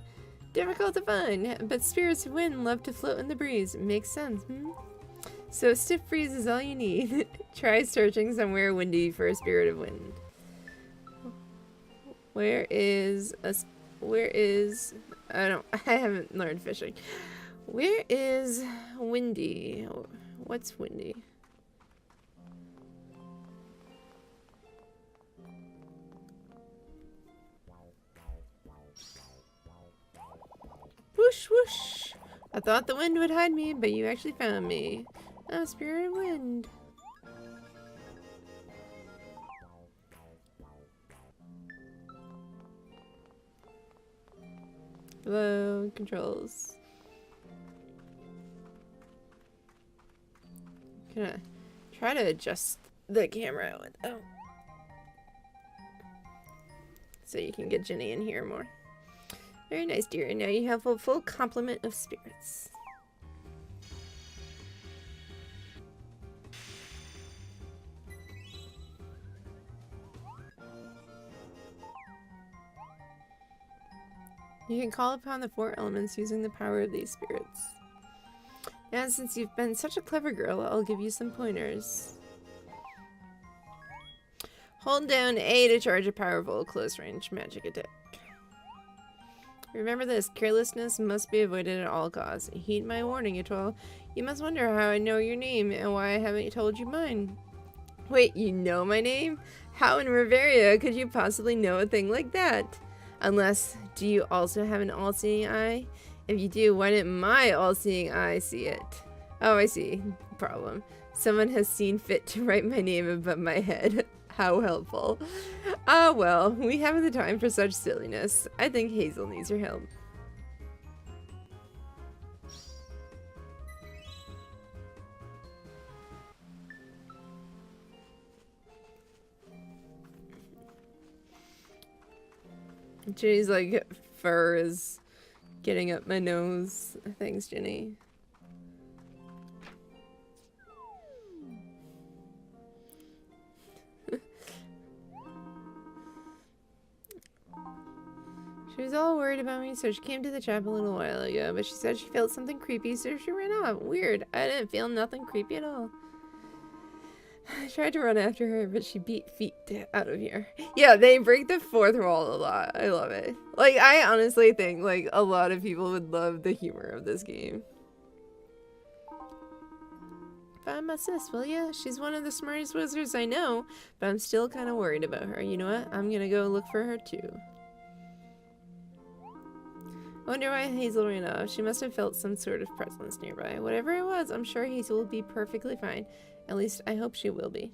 Difficult to find, but spirits of wind love to float in the breeze. Makes sense, hmm? So a stiff breeze is all you need. Try searching somewhere windy for a spirit of wind. I haven't learned fishing. Where is windy? What's windy? Whoosh, whoosh. I thought the wind would hide me, but you actually found me. Oh, spirit of wind. Hello, controls. Gonna try to adjust the camera with, oh. So you can get Ginny in here more. Very nice, dear. Now you have a full complement of spirits. You can call upon the 4 elements using the power of these spirits. Now, since you've been such a clever girl, I'll give you some pointers. Hold down A to charge a powerful close-range magic attack. Remember this, carelessness must be avoided at all costs. Heed my warning, Etoile. You must wonder how I know your name and why I haven't told you mine. Wait, you know my name? How in Riveria could you possibly know a thing like that? Unless, do you also have an all-seeing eye? If you do, why didn't my all-seeing eye see it? Oh, I see. Problem. Someone has seen fit to write my name above my head. How helpful. Ah, well, we haven't the time for such silliness. I think Hazel needs your help. Jenny's like, fur is getting up my nose. Thanks, Jenny. She was all worried about me, so she came to the chapel a little while ago, but she said she felt something creepy, so she ran off. Weird. I didn't feel nothing creepy at all. I tried to run after her, but she beat feet out of here. Yeah, they break the fourth wall a lot. I love it. Like, I honestly think, like, a lot of people would love the humor of this game. Find my sis, will ya? She's one of the smartest wizards I know, but I'm still kind of worried about her. You know what? I'm gonna go look for her, too. I wonder why Hazel ran off. She must have felt some sort of presence nearby. Whatever it was, I'm sure Hazel will be perfectly fine. At least, I hope she will be.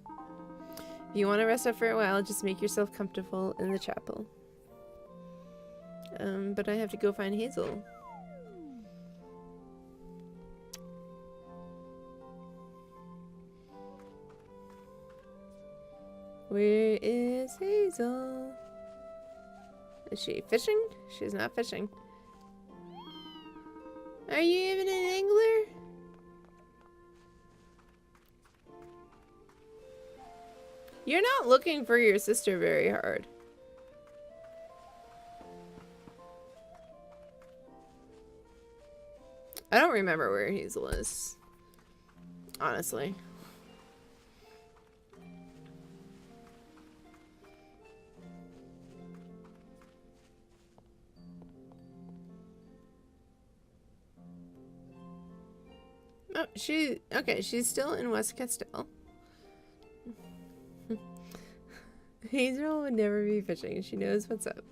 If you want to rest up for a while, just make yourself comfortable in the chapel. But I have to go find Hazel. Where is Hazel? Is she fishing? She's not fishing. Are you even an angler? You're not looking for your sister very hard. I don't remember where Hazel is. Honestly. Oh, okay, she's still in West Castile. Hazel would never be fishing. She knows what's up.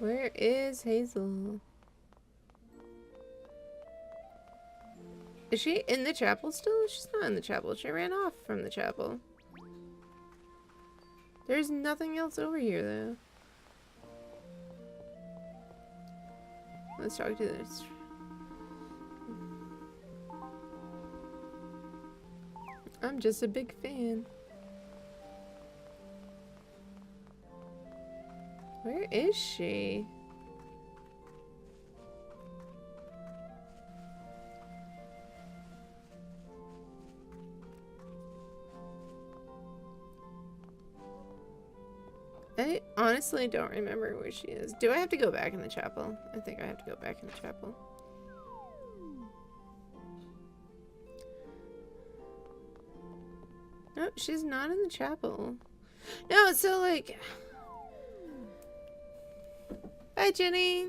Where is Hazel? Is she in the chapel still? She's not in the chapel. She ran off from the chapel. There's nothing else over here, though. Let's talk to this. I'm just a big fan. Where is she? I honestly don't remember where she is. Do I have to go back in the chapel? I think I have to go back in the chapel. No, she's not in the chapel. No, so like... Hi, Jenny.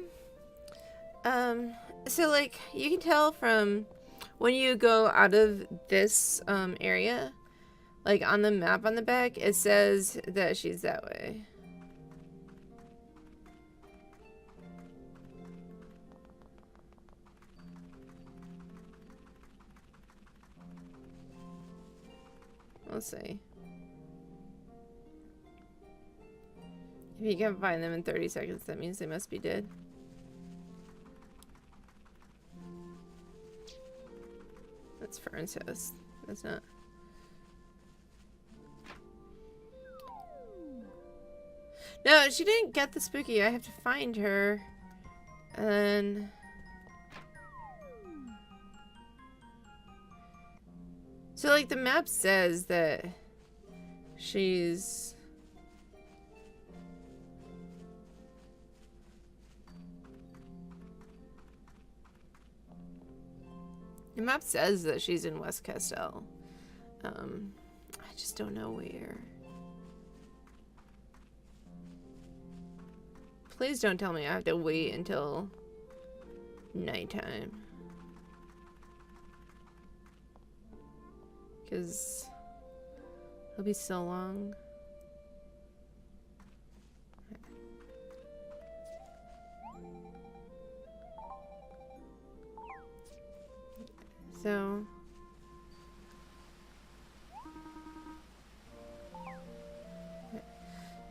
So like, you can tell from when you go out of this area, like on the map on the back, it says that she's that way. We'll see. If you can't find them in 30 seconds, that means they must be dead. That's Fern's house. That's not. No, she didn't get the spooky. I have to find her. And... like, the map says that she's... The map says that she's in West Castell. I just don't know where. Please don't tell me I have to wait until nighttime. Because it'll be so long. So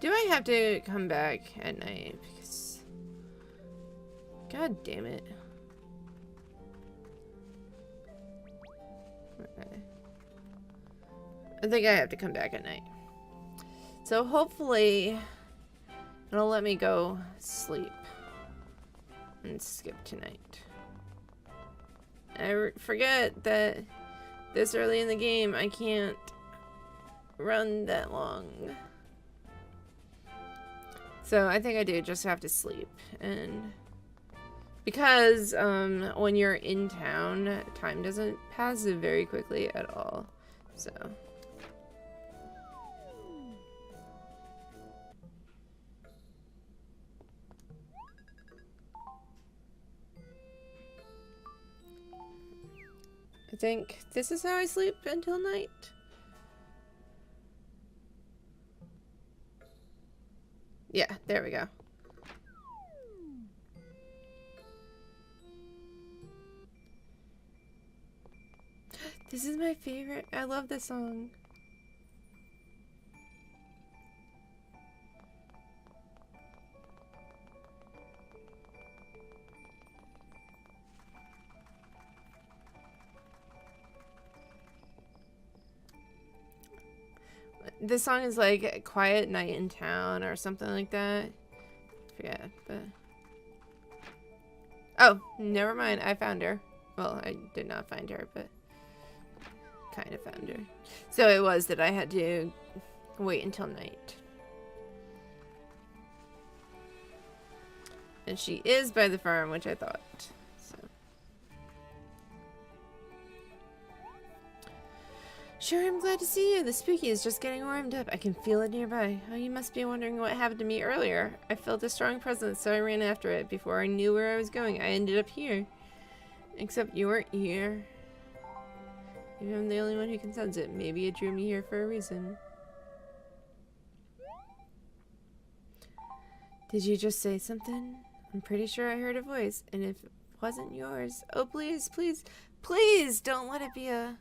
do I have to come back at night? Because God damn it. Okay. I think I have to come back at night. So hopefully it'll let me go sleep and skip tonight. I forget that this early in the game I can't run that long. So I think I do just have to sleep. And because when you're in town, time doesn't pass very quickly at all. So I think this is how I sleep until night. Yeah, there we go. This is my favorite. I love this song. This song is like Quiet Night in Town or something like that. I forget, but... Oh, never mind. I found her. Well, I did not find her, but kind of found her. So it was that I had to wait until night. And she is by the farm, which I thought. So. Sure, I'm glad to see you. The spooky is just getting warmed up. I can feel it nearby. Oh, you must be wondering what happened to me earlier. I felt a strong presence, so I ran after it. Before I knew where I was going, I ended up here. Except you weren't here. Maybe I'm the only one who can sense it. Maybe it drew me here for a reason. Did you just say something? I'm pretty sure I heard a voice, and if it wasn't yours... Oh, please, please, please don't let it be a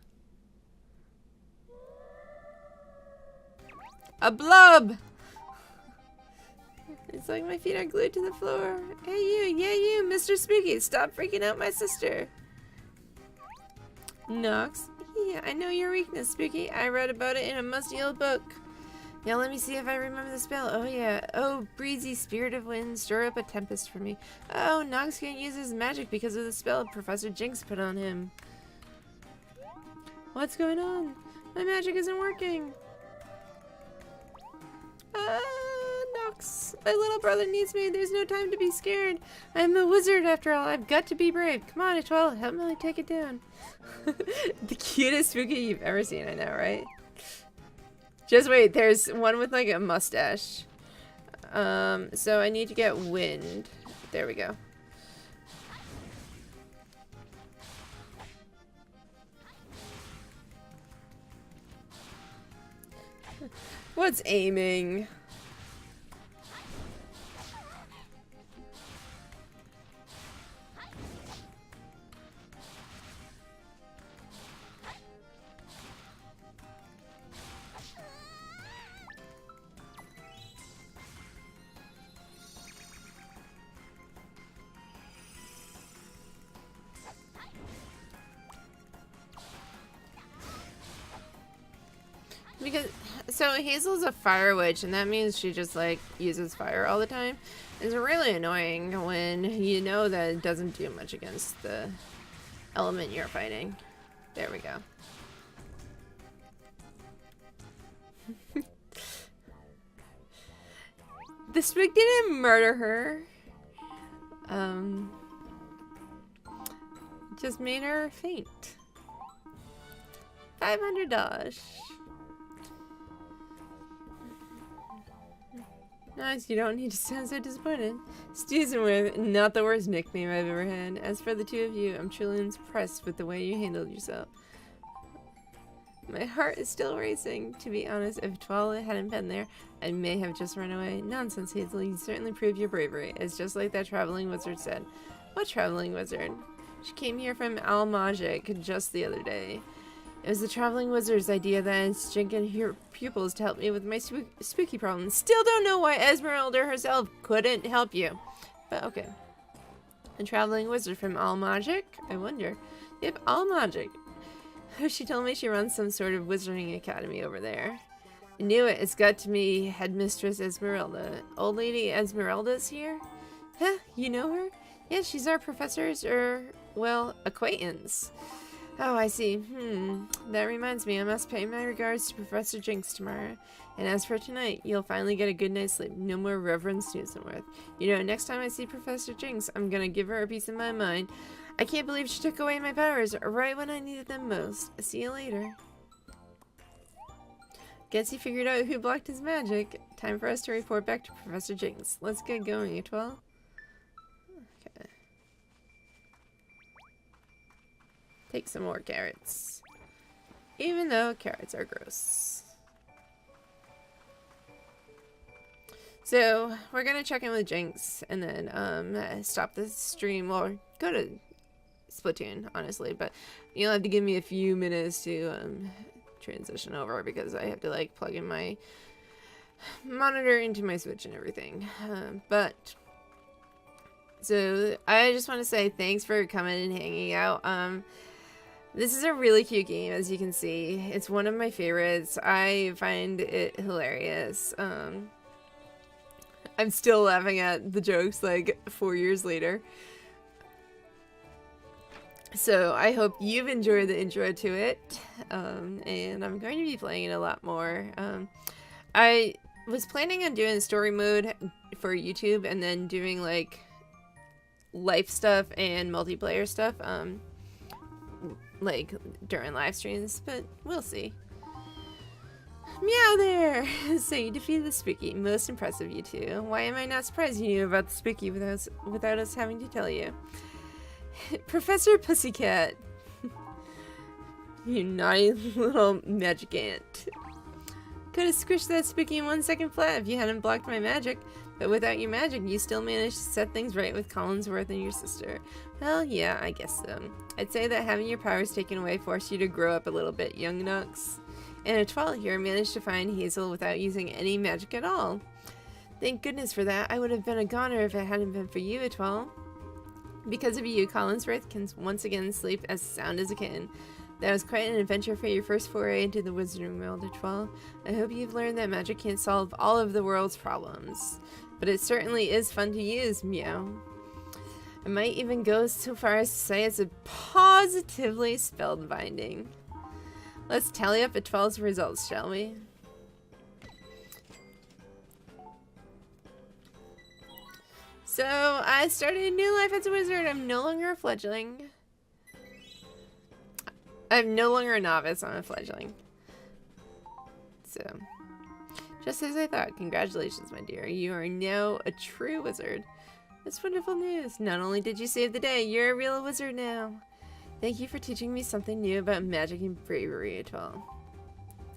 blub! It's like my feet are glued to the floor. Hey you, yeah you, Mr. Spooky, stop freaking out my sister. Nox, yeah, I know your weakness, Spooky. I read about it in a musty old book. Now let me see if I remember the spell. Oh yeah, oh breezy spirit of wind, stir up a tempest for me. Oh, Nox can't use his magic because of the spell Professor Jinx put on him. What's going on? My magic isn't working. Nox, my little brother needs me. There's no time to be scared. I'm a wizard after all. I've got to be brave. Come on, Etoile, help me take it down. The cutest spooky you've ever seen, I know, right? Just wait, there's one with like a mustache. So I need to get wind. There we go. What's aiming? Because, so Hazel's a fire witch, and that means she just, like, uses fire all the time. It's really annoying when you know that it doesn't do much against the element you're fighting. There we go. The spook didn't murder her. Just made her faint. $500. Nice, you don't need to sound so disappointed. Stevenworth, not the worst nickname I've ever had. As for the two of you, I'm truly impressed with the way you handled yourself. My heart is still racing. To be honest, if Twilight hadn't been there, I may have just run away. Nonsense, Hazel. You certainly proved your bravery. It's just like that traveling wizard said. What traveling wizard? She came here from Al Magic just the other day. It was the traveling wizard's idea that I instructed her pupils to help me with my spooky problems. Still don't know why Esmeralda herself couldn't help you. But okay. A traveling wizard from Al Magic? I wonder. Yep, Al Magic. She told me she runs some sort of wizarding academy over there. I knew it. It's got to me, Headmistress Esmeralda. Old Lady Esmeralda's here? Huh? You know her? Yeah, she's our professor's, well, acquaintance. Oh, I see. That reminds me, I must pay my regards to Professor Jinx tomorrow. And as for tonight, you'll finally get a good night's sleep. No more Reverend Snoozenworth. You know, next time I see Professor Jinx, I'm gonna give her a piece of my mind. I can't believe she took away my powers right when I needed them most. See you later. Guess he figured out who blocked his magic. Time for us to report back to Professor Jinx. Let's get going, Etoile. Okay. Take some more carrots. Even though carrots are gross. So, we're gonna check in with Jinx and then stop the stream or go to Splatoon, honestly, but you'll have to give me a few minutes to transition over because I have to like plug in my monitor into my Switch and everything. But so I just want to say thanks for coming and hanging out. This is a really cute game, as you can see. It's one of my favorites. I find it hilarious. I'm still laughing at the jokes like 4 years later. So I hope you've enjoyed the intro to it, and I'm going to be playing it a lot more. I was planning on doing story mode for YouTube and then doing like life stuff and multiplayer stuff, like during live streams, but we'll see. Meow there! So you defeated the spooky. Most impressive, you two. Why am I not surprised you knew about the spooky without us having to tell you? Professor Pussycat. You naughty little magicant. Could have squished that spooky in 1 second flat if you hadn't blocked my magic. But without your magic, you still managed to set things right with Collinsworth and your sister. Well, yeah, I guess so. I'd say that having your powers taken away forced you to grow up a little bit, young Nux. And Etoile here managed to find Hazel without using any magic at all. Thank goodness for that. I would have been a goner if it hadn't been for you, Etoile. Because of you, Collinsworth can once again sleep as sound as a kitten. That was quite an adventure for your first foray into the wizarding world, Etoile. I hope you've learned that magic can't solve all of the world's problems. But it certainly is fun to use, meow. I might even go so far as to say it's a positively spellbinding. Let's tally up Etoile's results, shall we? So, I started a new life as a wizard. I'm no longer a fledgling. I'm no longer a novice, I'm a fledgling. So, just as I thought, congratulations, my dear. You are now a true wizard. That's wonderful news. Not only did you save the day, you're a real wizard now. Thank you for teaching me something new about magic and bravery, Etoile.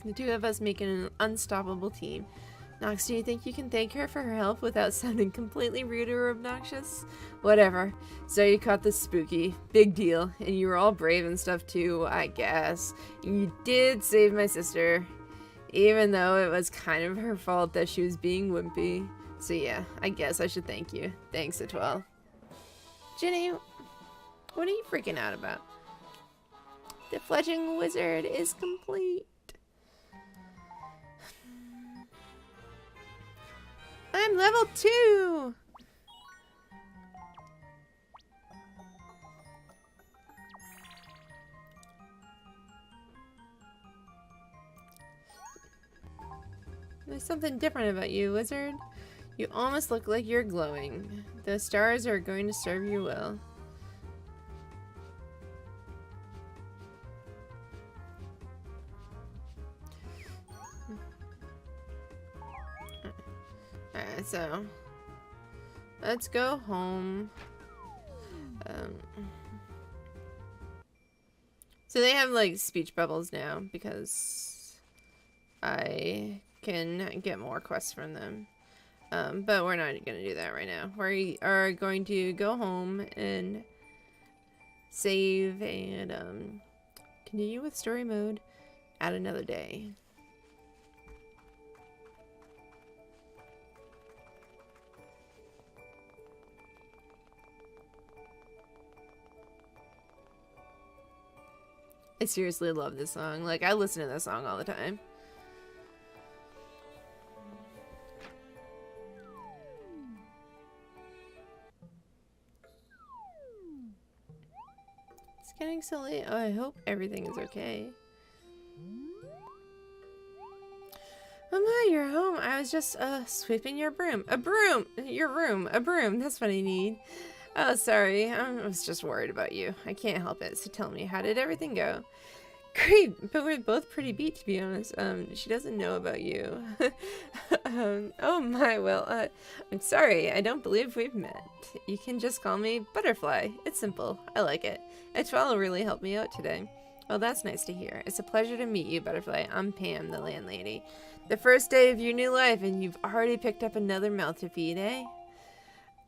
The two of us make an unstoppable team. Nox, do you think you can thank her for her help without sounding completely rude or obnoxious? Whatever. So you caught the spooky. Big deal. And you were all brave and stuff too, I guess. And you did save my sister. Even though it was kind of her fault that she was being wimpy. So yeah, I guess I should thank you. Thanks, Etoile. Jenny, what are you freaking out about? The fledgling wizard is complete. I'm level 2! There's something different about you, wizard. You almost look like you're glowing. The stars are going to serve you well. Alright, so let's go home. So they have like speech bubbles now because I can get more quests from them. But we're not going to do that right now. We are going to go home and save and continue with story mode at another day. I seriously love this song. Like, I listen to this song all the time. It's getting so late. Oh, I hope everything is okay. Oh my, you're home. I was just sweeping your broom. A broom! Your room. A broom. That's what I need. Oh, sorry. I was just worried about you. I can't help it. So tell me, how did everything go? Great, but we're both pretty beat, to be honest. She doesn't know about you. Oh my, well, I'm sorry. I don't believe we've met. You can just call me Butterfly. It's simple. I like it. Etwell really helped me out today. Well, that's nice to hear. It's a pleasure to meet you, Butterfly. I'm Pam, the landlady. The first day of your new life, and you've already picked up another mouth to feed, eh?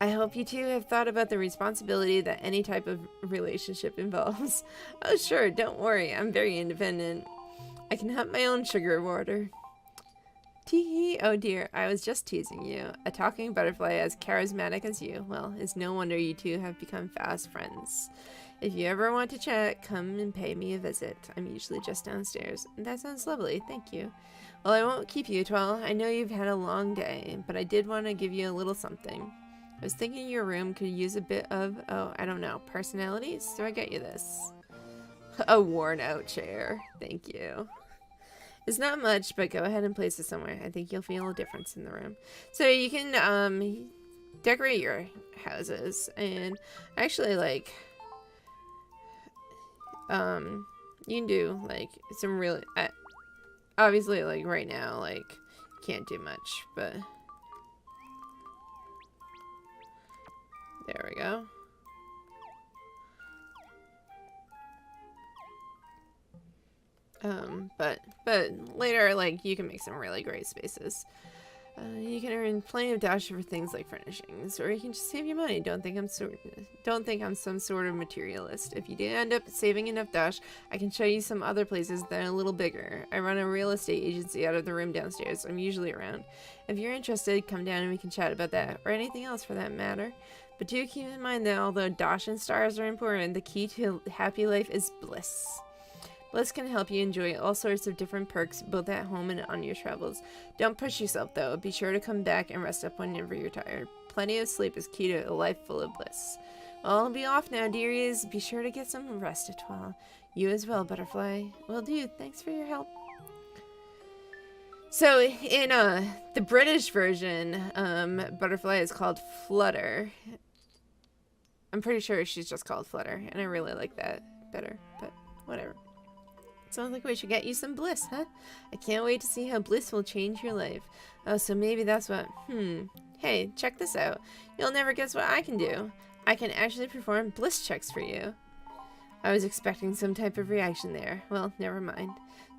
I hope you two have thought about the responsibility that any type of relationship involves. Oh sure, don't worry, I'm very independent. I can hunt my own sugar water. Tee-hee, oh dear, I was just teasing you. A talking butterfly as charismatic as you, well, it's no wonder you two have become fast friends. If you ever want to chat, come and pay me a visit. I'm usually just downstairs. That sounds lovely, thank you. Well, I won't keep you, Etwell. I know you've had a long day, but I did want to give you a little something. I was thinking your room could use a bit of, oh, I don't know, personality? So I get you this. A worn out chair. Thank you. It's not much, but go ahead and place it somewhere. I think you'll feel a difference in the room. So you can, decorate your houses. And actually, like, you can do, like, some really, obviously, like, right now, like, can't do much, but... There we go. But later, like, you can make some really great spaces. You can earn plenty of dash for things like furnishings, or you can just save your money. Don't think I'm some sort of materialist. If you do end up saving enough dash, I can show you some other places that are a little bigger. I run a real estate agency out of the room downstairs. I'm usually around. If you're interested, come down and we can chat about that, or anything else for that matter. But do keep in mind that although dash and stars are important, the key to happy life is bliss. Bliss can help you enjoy all sorts of different perks, both at home and on your travels. Don't push yourself, though. Be sure to come back and rest up whenever you're tired. Plenty of sleep is key to a life full of bliss. Well, I'll be off now, dearies. Be sure to get some rest, Etwell. You as well, Butterfly. Will do. Thanks for your help. So, in the British version, Butterfly is called Flutter. I'm pretty sure she's just called Flutter, and I really like that better, but whatever. Sounds like we should get you some bliss, huh? I can't wait to see how bliss will change your life. Oh, so maybe that's what... Hey, check this out. You'll never guess what I can do. I can actually perform bliss checks for you. I was expecting some type of reaction there. Well, never mind.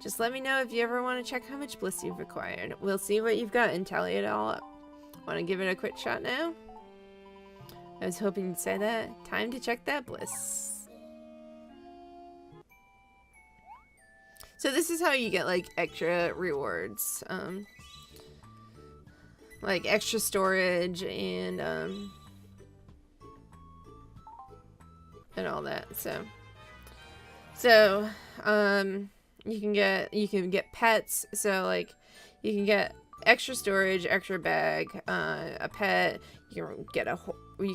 Just let me know if you ever want to check how much bliss you've acquired. We'll see what you've got and tally it all up. Want to give it a quick shot now? I was hoping you'd say that. Time to check that bliss. So this is how you get, like, extra rewards. Like, extra storage and all that, So, you can get pets, so, like, you can get extra storage, extra bag, a pet, you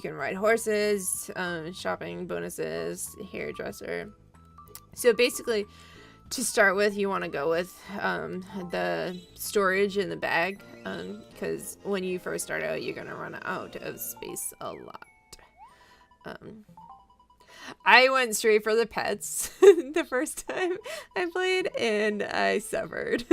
can ride horses, shopping bonuses, hairdresser. So basically, to start with, you want to go with the storage in the bag, because when you first start out, you're gonna run out of space a lot. I went straight for the pets the first time I played, and I suffered.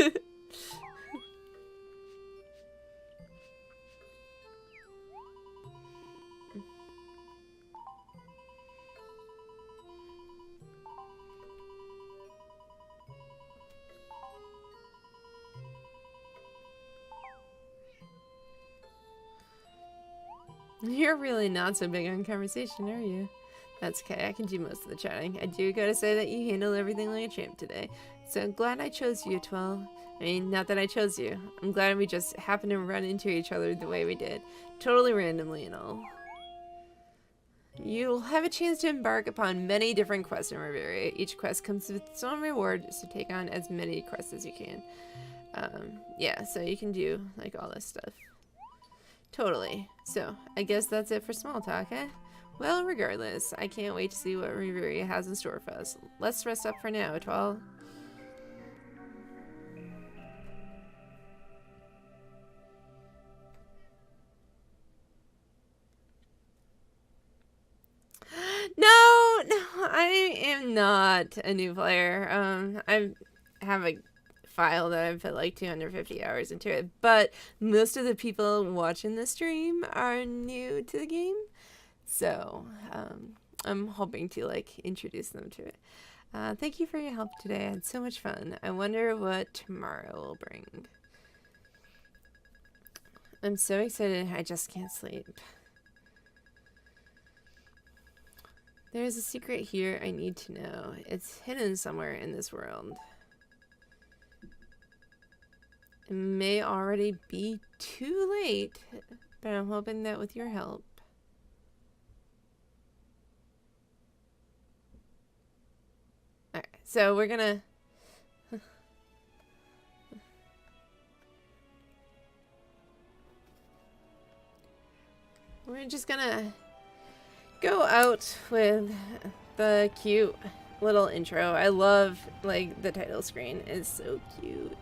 You're really not so big on conversation, are you? That's okay, I can do most of the chatting. I do gotta say that you handled everything like a champ today. So I'm glad I chose you, 12. I mean, not that I chose you. I'm glad we just happened to run into each other the way we did. Totally randomly and all. You'll have a chance to embark upon many different quests in Riveria. Each quest comes with its own reward, so take on as many quests as you can. Yeah, so you can do, like, all this stuff. Totally. So, I guess that's it for small talk, eh? Well, regardless, I can't wait to see what Riveria has in store for us. Let's rest up for now, Twal. No, I am not a new player. I have a file that I've put like 250 hours into it, but most of the people watching the stream are new to the game, so I'm hoping to like introduce them to it. Thank you for your help today. I had so much fun. I wonder what tomorrow will bring. I'm so excited. I just can't sleep. There's a secret here I need to know. It's hidden somewhere in this world. It may already be too late, but I'm hoping that with your help. Alright, so we're gonna... We're just gonna go out with the cute little intro. I love, like, the title screen is so cute.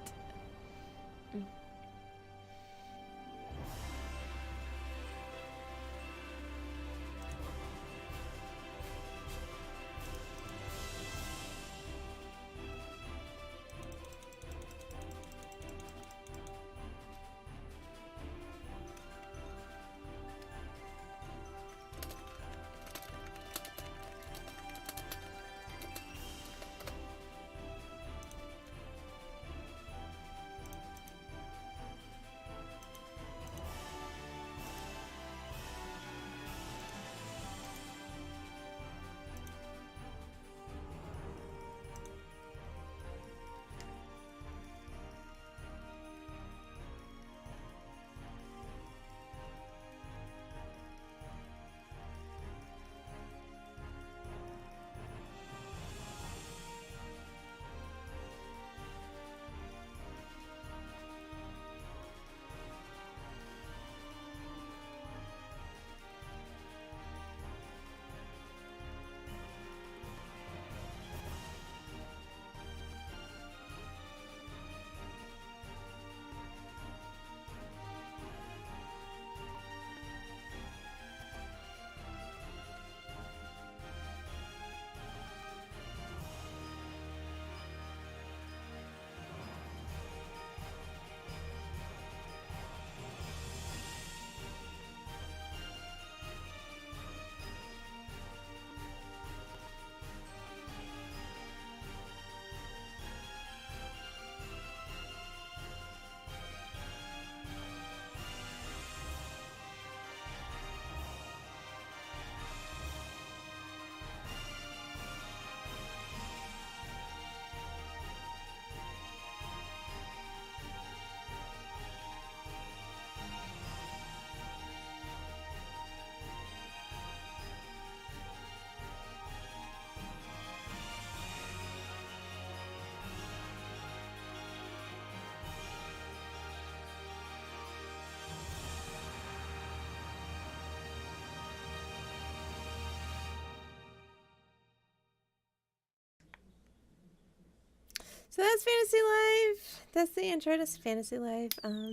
So that's Fantasy Life. That's the intro to Fantasy Life.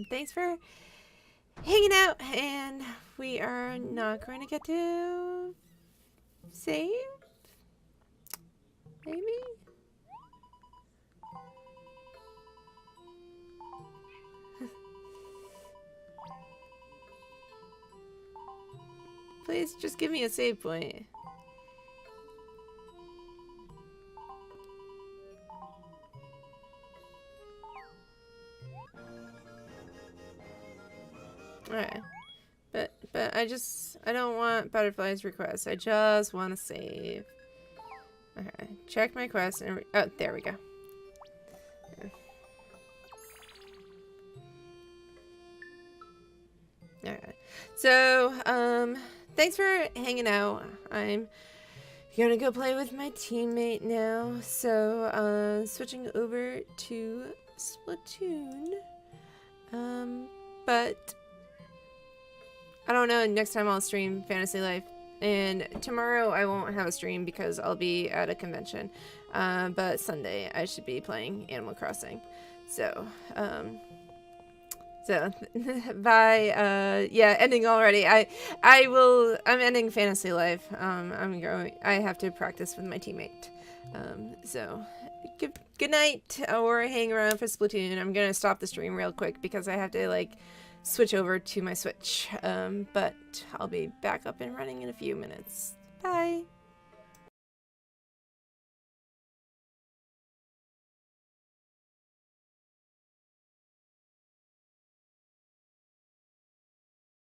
Thanks for hanging out, and we are not going to get to save? Maybe? Please just give me a save point. Alright. But I don't want Butterfly's request. I just want to save. Okay. Check my quest and oh, there we go. Alright. So, thanks for hanging out. I'm gonna go play with my teammate now. So, switching over to Splatoon. But I don't know, next time I'll stream Fantasy Life. And tomorrow I won't have a stream because I'll be at a convention. But Sunday I should be playing Animal Crossing. So, bye. Yeah, ending already. I'm ending Fantasy Life. I have to practice with my teammate. So, good night, or hang around for Splatoon. I'm gonna stop the stream real quick because I have to, like, switch over to my Switch. But I'll be back up and running in a few minutes. Bye.